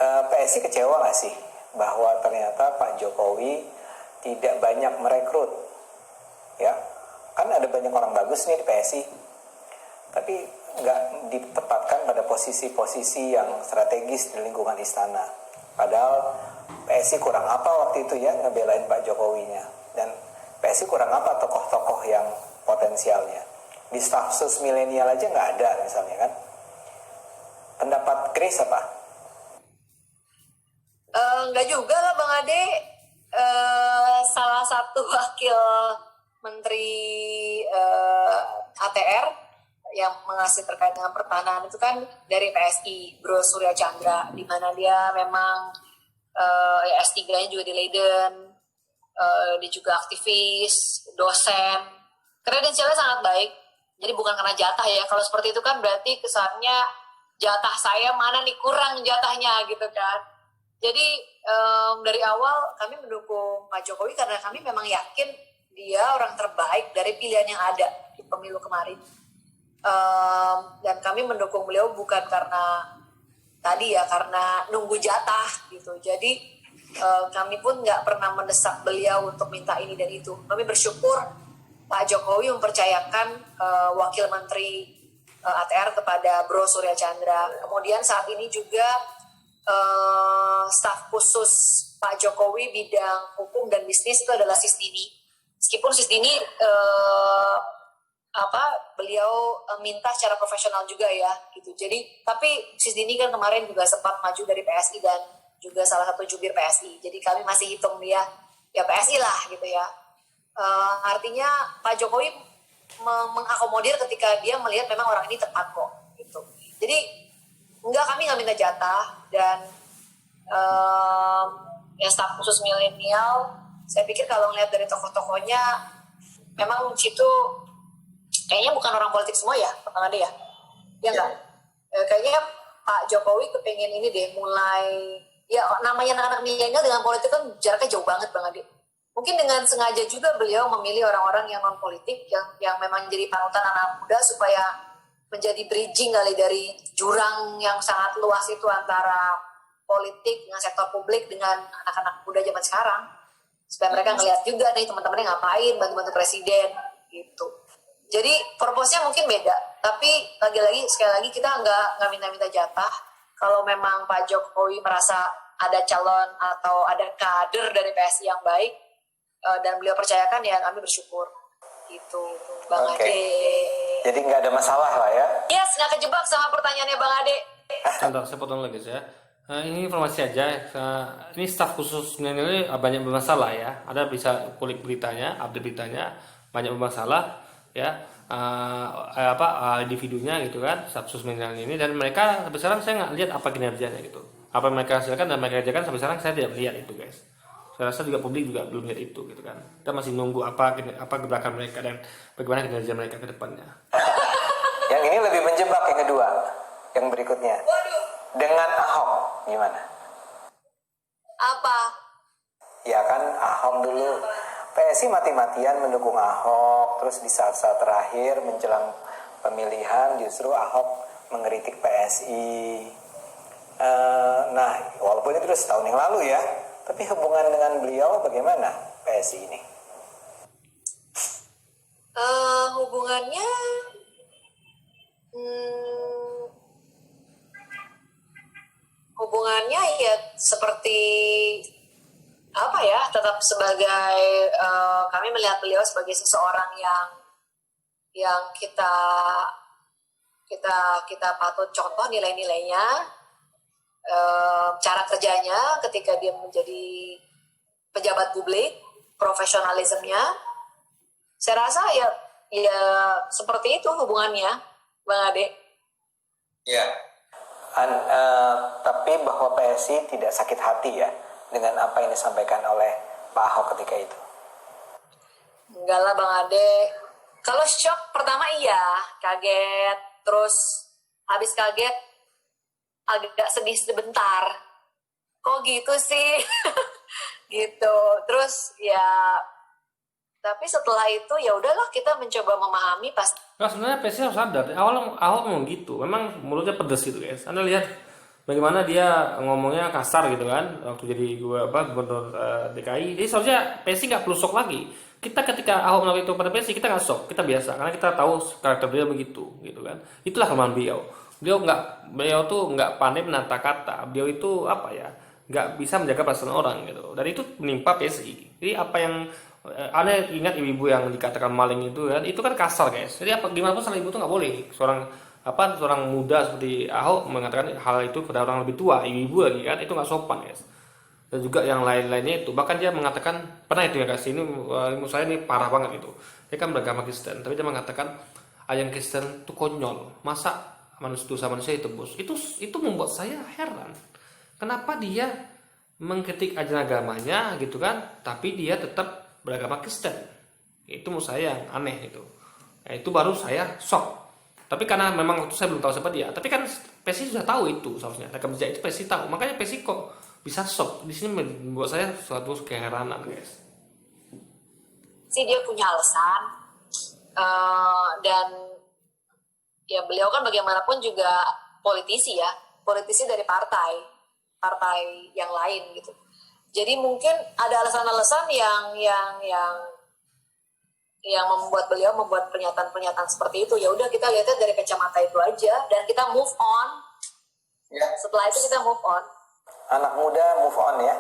PSI kecewa nggak sih bahwa ternyata Pak Jokowi tidak banyak merekrut? Ya, kan ada banyak orang bagus nih di PSI, tapi nggak ditempatkan pada posisi-posisi yang strategis di lingkungan istana. Padahal PSI kurang apa waktu itu ya ngebelain Pak Jokowinya, dan PSI kurang apa tokoh-tokoh yang potensialnya. Di staf sus milenial aja nggak ada misalnya kan. Pendapat Grace apa? Enggak juga lah Bang Ade, salah satu wakil menteri ATR yang mengasih terkait dengan pertahanan itu kan dari PSI, Bro Surya Chandra, di mana dia memang S3-nya juga di Leiden, dia juga aktivis, dosen, kredensialnya sangat baik. Jadi bukan karena jatah ya, kalau seperti itu kan berarti kesannya jatah saya mana nih, kurang jatahnya gitu kan. Jadi dari awal kami mendukung Pak Jokowi karena kami memang yakin dia orang terbaik dari pilihan yang ada di pemilu kemarin. Dan kami mendukung beliau bukan karena tadi ya, karena nunggu jatah gitu. Jadi kami pun nggak pernah mendesak beliau untuk minta ini dan itu. Kami bersyukur Pak Jokowi mempercayakan wakil menteri ATR kepada Bro Surya Chandra. Kemudian saat ini juga staf khusus Pak Jokowi bidang hukum dan bisnis itu adalah Sistini. Meskipun Sistini beliau minta secara profesional juga ya gitu. Jadi tapi Sistini kan kemarin juga sempat maju dari PSI dan juga salah satu jubir PSI. Jadi kami masih hitung dia ya PSI lah gitu ya. Artinya Pak Jokowi mengakomodir ketika dia melihat memang orang ini tepat kok gitu. Jadi kami nggak minta jatah, dan yang staf khusus milenial, saya pikir kalau ngeliat dari tokoh-tokohnya, memang situ kayaknya bukan orang politik semua ya, Bang Ade ya? Ya nggak? Kayaknya Pak Jokowi kepengen ini deh, mulai, ya namanya anak-anak milenial dengan politik kan jaraknya jauh banget Bang Ade. Mungkin dengan sengaja juga beliau memilih orang-orang yang non-politik, yang memang jadi panutan anak muda supaya menjadi bridging kali dari jurang yang sangat luas itu antara politik dengan sektor publik dengan anak-anak muda zaman sekarang, supaya mereka ngelihat juga nih teman-temannya ngapain, bantu-bantu presiden gitu. Jadi purpose-nya mungkin beda, tapi lagi-lagi sekali lagi kita nggak minta-minta jatah. Kalau memang Pak Jokowi merasa ada calon atau ada kader dari PSI yang baik dan beliau percayakan, ya kami bersyukur gitu Bang Ade. Jadi nggak ada masalah lah ya? Yes, nggak kejebak sama pertanyaannya Bang Ade. Sebentar, saya potong lagi ya. Ini informasi aja. Ini staf khusus milenial ini banyak bermasalah ya. Ada bisa kulik beritanya, update beritanya, banyak bermasalah ya. Individunya gitu kan, staf khusus milenial ini, dan mereka sampai sekarang saya nggak lihat apa kinerjanya gitu. Apa yang mereka hasilkan dan mereka kerjakan sampai sekarang saya tidak melihat itu guys. Saya rasa juga publik juga belum lihat itu gitu kan. Kita masih nunggu apa gebrakan mereka dan bagaimana kinerja mereka ke depannya. Yang ini lebih menjebak yang kedua, yang berikutnya. Dengan Ahok gimana? Apa? Ya kan Ahok dulu PSI mati-matian mendukung Ahok, terus di saat-saat terakhir menjelang pemilihan justru Ahok mengkritik PSI. Nah, walaupun itu sudah setahun yang lalu ya, tapi hubungan dengan beliau bagaimana PSI ini? Hubungannya Hmm, hubungannya ya seperti apa ya, tetap sebagai kami melihat beliau sebagai seseorang yang kita kita kita patut contoh nilai-nilainya, cara kerjanya ketika dia menjadi pejabat publik, profesionalismenya. Saya rasa ya seperti itu hubungannya, Bang Ade. Ya, Tapi bahwa PSI tidak sakit hati ya dengan apa yang disampaikan oleh Pak Ahok ketika itu. Enggak lah Bang Ade. Kalau shock pertama iya, kaget. Terus habis kaget agak sedih sebentar. Kok gitu sih? Gitu. Terus ya, tapi setelah itu ya udahlah, kita mencoba memahami pas. Nah, sebenarnya PSI harus sadar. Awal memang gitu. Memang mulutnya pedes gitu guys. Anda lihat bagaimana dia ngomongnya kasar gitu kan waktu jadi gubernur DKI. Jadi seharusnya PSI nggak perlu shock lagi. Kita ketika Ahok melakukan itu pada PSI kita nggak shock, kita biasa karena kita tahu karakter beliau begitu gitu kan. Itulah kelemahan beliau. Beliau tuh nggak pandai menata kata. Beliau itu apa ya, nggak bisa menjaga perasaan orang gitu. Dan itu menimpa PSI. Jadi apa yang Anda ingat ibu-ibu yang dikatakan maling itu kan kasar guys. Jadi apa gimana pun salah ibu itu nggak boleh. Seorang muda seperti Ahok mengatakan hal itu kepada orang lebih tua, ibu-ibu lagi kan, itu nggak sopan guys. Dan juga yang lain-lainnya itu, bahkan dia mengatakan pernah itu ya guys, ini menurut saya ini parah banget itu. Dia kan beragama Kristen, tapi dia mengatakan ayam Kristen itu konyol, masa dosa manusia ditebus. Itu membuat saya heran. Kenapa dia mengkritik ajaran agamanya gitu kan, tapi dia tetap beragama Kristen. Itu menurut saya yang aneh itu. Nah, itu baru saya shock. Tapi karena memang waktu saya belum tahu siapa dia. Tapi kan PSI sudah tahu itu seharusnya. Rekam jejak itu PSI tahu. Makanya PSI kok bisa shock. Di sini membuat saya suatu keheranan guys. Sih dia punya alasan, dan ya beliau kan bagaimanapun juga politisi ya, politisi dari partai yang lain gitu. Jadi mungkin ada alasan-alasan yang membuat beliau membuat pernyataan-pernyataan seperti itu. Ya udah, kita lihatnya dari kacamata itu aja dan kita move on. ya. Setelah itu kita move on. Anak muda move on ya.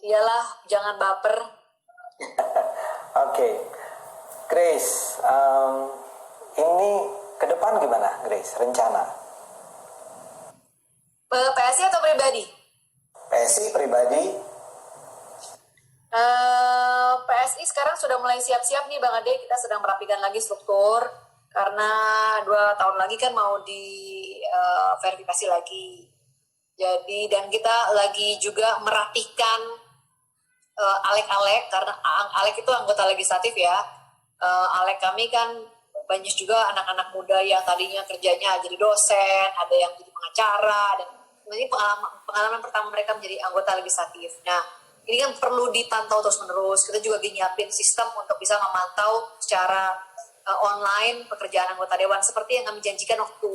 Iyalah, jangan baper. Oke. Grace, ini ke depan gimana Grace rencana? PSI atau pribadi? PSI pribadi. PSI sekarang sudah mulai siap-siap nih Bang Ade. Kita sedang merapikan lagi struktur karena 2 tahun lagi kan mau di verifikasi lagi. Jadi dan kita lagi juga merapikan Alek-Alek, karena Alek itu anggota legislatif ya. Alek kami kan banyak juga anak-anak muda yang tadinya kerjanya jadi dosen, ada yang jadi pengacara, dan ini pengalaman pertama mereka menjadi anggota legislatif. Nah, ini kan perlu dipantau terus-menerus. Kita juga nyiapin sistem untuk bisa memantau secara online pekerjaan anggota dewan, seperti yang kami janjikan waktu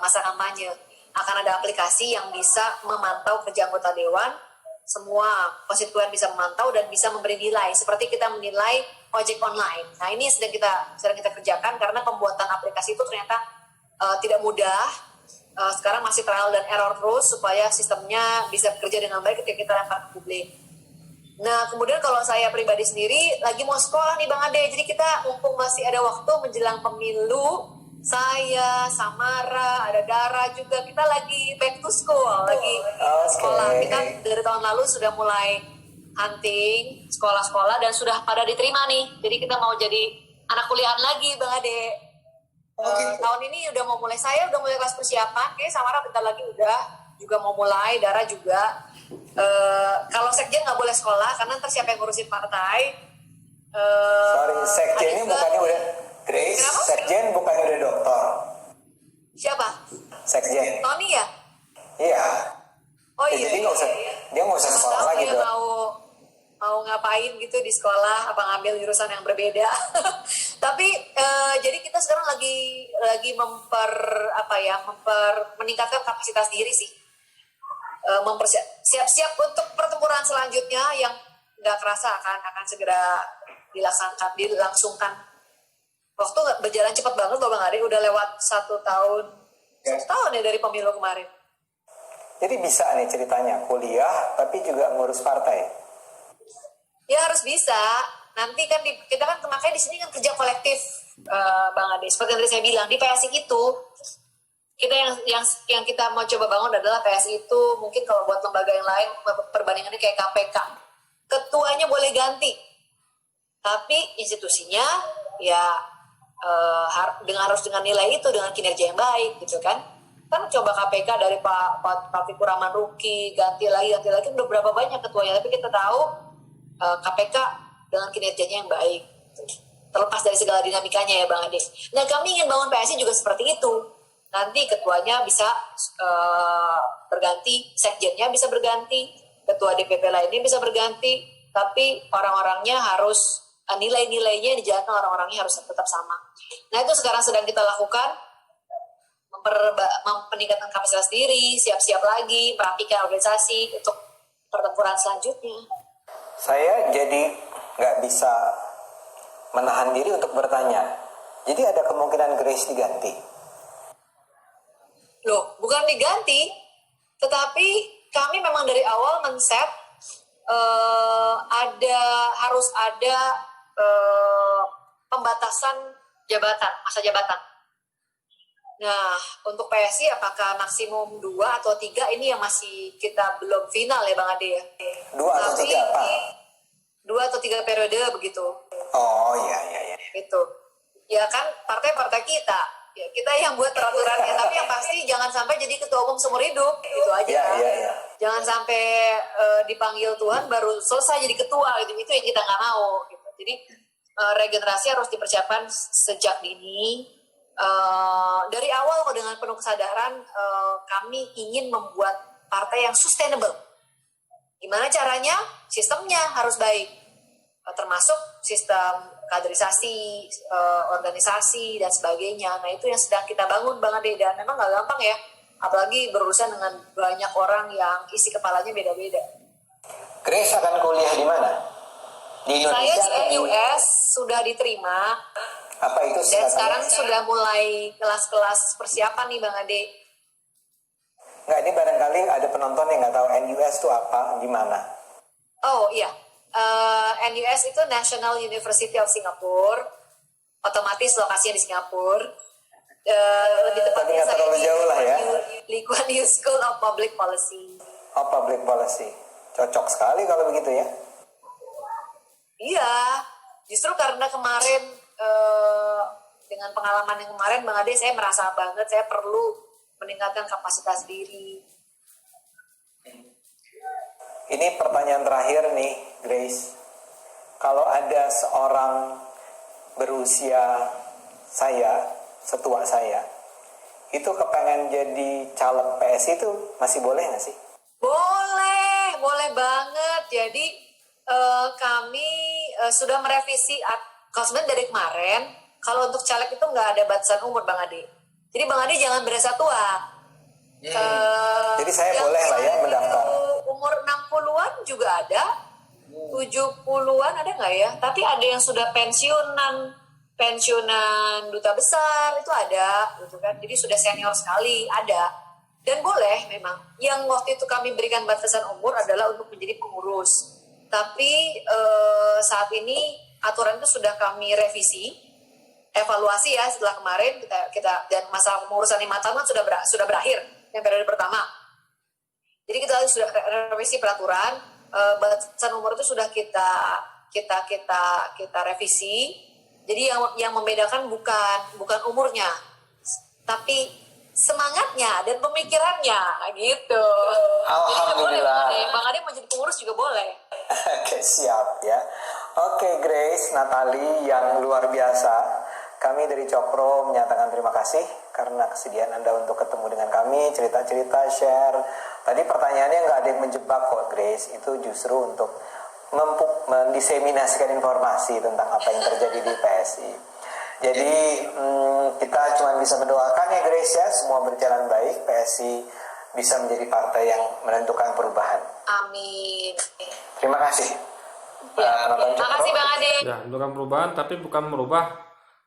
masa kampanye. Akan ada aplikasi yang bisa memantau kerja anggota dewan. Semua konstituen bisa memantau dan bisa memberi nilai, seperti kita menilai ojek online. Nah, ini sedang kita kerjakan karena pembuatan aplikasi itu ternyata tidak mudah. Sekarang masih trial dan error terus supaya sistemnya bisa bekerja dengan baik ketika kita lempar ke publik. Nah, kemudian kalau saya pribadi sendiri lagi mau sekolah nih Bang Ade, jadi kita mumpung masih ada waktu menjelang pemilu, saya, Samara, ada Dara juga, kita lagi back to school, lagi sekolah. Kita dari tahun lalu sudah mulai hunting sekolah-sekolah dan sudah pada diterima nih. Jadi kita mau jadi anak kuliahan lagi Bang Ade. Tahun ini udah mau mulai, saya udah mulai kelas persiapan, kayak Samara bentar lagi udah juga mau mulai, Dara juga. Kalau sekjen nggak boleh sekolah karena ntar siapa yang ngurusin partai. Sorry, sekjen ini bukannya udah Grace. Kenapa? Sekjen bukannya udah dokter. Siapa? Sekjen. Tony ya? Iya. Oh Ya, iya. jadi nggak usah, dia nggak usah sekolah Tahu lagi dia dong. mau ngapain gitu di sekolah, apa ngambil jurusan yang berbeda. Tapi jadi kita sekarang lagi meningkatkan kapasitas diri sih. Siap-siap untuk pertempuran selanjutnya yang nggak kerasa akan segera dilangsungkan Waktu nggak berjalan cepat banget loh Bang Ade, udah lewat 1 tahun. Ya. 1 tahun ya dari pemilu kemarin. Jadi bisa nih ceritanya, kuliah tapi juga ngurus partai. Ya harus bisa. Nanti kan kita kan makanya di sini kan kerja kolektif, Bang Ade. Seperti yang tadi saya bilang di PSI itu kita yang kita mau coba bangun adalah PSI itu mungkin kalau buat lembaga yang lain perbandingannya kayak KPK. Ketuanya boleh ganti, tapi institusinya ya harus dengan nilai itu, dengan kinerja yang baik gitu kan. Kan coba KPK dari Pak Taufikur Rahman Ruki ganti lagi udah berapa banyak ketuanya, tapi kita tahu KPK dengan kinerjanya yang baik, terlepas dari segala dinamikanya ya Bang Ade. Nah kami ingin bangun PSI juga seperti itu. Nanti ketuanya bisa berganti, sekjennya bisa berganti, ketua DPP lainnya bisa berganti, tapi orang-orangnya harus nilai-nilainya yang dijalankan orang-orangnya harus tetap sama. Nah itu sekarang sedang kita lakukan, meningkatkan kapasitas diri, siap-siap lagi, merapikan organisasi untuk pertempuran selanjutnya. Saya jadi nggak bisa menahan diri untuk bertanya. Jadi ada kemungkinan Grace diganti? Loh, bukan diganti, tetapi kami memang dari awal men-set harus ada pembatasan masa jabatan. Nah, untuk PSI apakah maksimum 2 atau 3 ini yang masih kita belum final ya Bang Ade ya. 2 atau 3 apa? 2 atau 3 periode begitu. Oh iya. Gitu. Ya kan partai-partai kita. Ya, kita yang buat peraturannya, tapi yang pasti jangan sampai jadi ketua umum seumur hidup. Itu aja. Iya. Jangan sampai dipanggil Tuhan baru selesai jadi ketua gitu. Itu yang kita nggak mau gitu. Jadi regenerasi harus dipersiapkan sejak dini. Dari awal kok dengan penuh kesadaran kami ingin membuat partai yang sustainable. Gimana caranya? Sistemnya harus baik, termasuk sistem kaderisasi, organisasi dan sebagainya. Nah itu yang sedang kita bangun Bang Ade, dan memang nggak gampang ya, apalagi berurusan dengan banyak orang yang isi kepalanya beda-beda. Grace akan kuliah di mana? Di Indonesia? Saya di NUS sudah diterima. Apa itu Dan singkatannya? sekarang sudah mulai kelas-kelas persiapan nih Bang Ade. Nggak, ini barangkali ada penonton yang nggak tahu NUS itu apa, gimana? Oh iya, NUS itu National University of Singapore, otomatis lokasinya di Singapura. Lebih tepatnya nggak terlalu jauh lah ya. Lee Kuan Yew School of Public Policy. Oh, public policy. Cocok sekali kalau begitu ya. Iya, justru karena kemarin dengan pengalaman yang kemarin Bang Ade, saya merasa banget saya perlu meningkatkan kapasitas diri. Ini pertanyaan terakhir nih, Grace. Kalau ada seorang berusia saya, setua saya, itu kepengen jadi caleg PSI itu masih boleh nggak sih? Boleh banget. Jadi kami sudah merevisi, kalau sebenarnya dari kemarin, kalau untuk caleg itu nggak ada batasan umur Bang Ade. Jadi Bang Ade jangan berasa tua. Jadi saya boleh lah ya mendaftar. Umur 60-an juga ada, 70-an ada nggak ya? Tapi ada yang sudah pensiunan duta besar itu ada, gitu kan? Jadi sudah senior sekali ada. Dan boleh memang. Yang waktu itu kami berikan batasan umur adalah untuk menjadi pengurus. Tapi saat ini aturan itu sudah kami revisi, evaluasi ya setelah kemarin kita dan masa pengurusan 5 tahun kan sudah berakhir yang periode pertama. Jadi kita sudah revisi peraturan, batasan umur itu sudah kita revisi. Jadi yang membedakan bukan umurnya, tapi semangatnya dan pemikirannya gitu. Alhamdulillah. Boleh. Bang Ade mau jadi pengurus juga boleh. Oke, siap ya. Oke, Grace, Natali yang luar biasa. Kami dari Cokro menyatakan terima kasih karena kesediaan Anda untuk ketemu dengan kami, cerita-cerita, share. Tadi pertanyaannya nggak ada yang menjebak kok, Grace. Itu justru untuk mendiseminasikan informasi tentang apa yang terjadi di PSI. Jadi kita cuma bisa mendoakan ya Grace ya, semua berjalan baik, PSI bisa menjadi partai yang menentukan perubahan. Amin. Terima kasih. Ya, terima kasih Bang Ade. Ya, menentukan perubahan tapi bukan merubah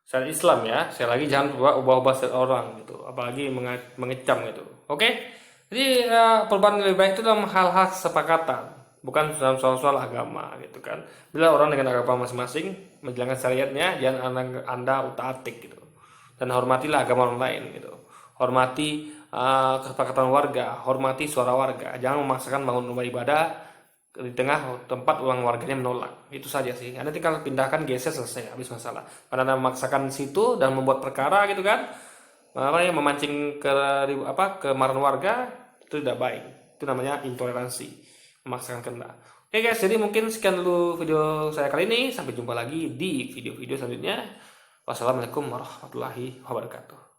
syariat Islam ya. Saya lagi jangan ubah-ubah syariat orang gitu, apalagi mengecam gitu. Oke. Jadi perubahan lebih baik itu dalam hal-hal kesepakatan, bukan dalam soal-soal agama gitu kan. Bila orang dengan agama masing-masing menjalankan syariatnya, jangan anda utak-atik gitu. Dan hormatilah agama orang lain gitu. Hormati kesepakatan warga, hormati suara warga. Jangan memaksakan bangun rumah ibadah di tengah tempat orang warganya menolak. Itu saja sih. Anda tinggal pindahkan, geser, selesai, habis masalah. Karena Anda memaksakan situ dan membuat perkara gitu kan, memancing kemarahan warga, itu tidak baik. Itu namanya intoleransi, memaksakan kehendak. Oke guys, jadi mungkin sekian dulu video saya kali ini. Sampai jumpa lagi di video-video selanjutnya. Wassalamualaikum warahmatullahi wabarakatuh.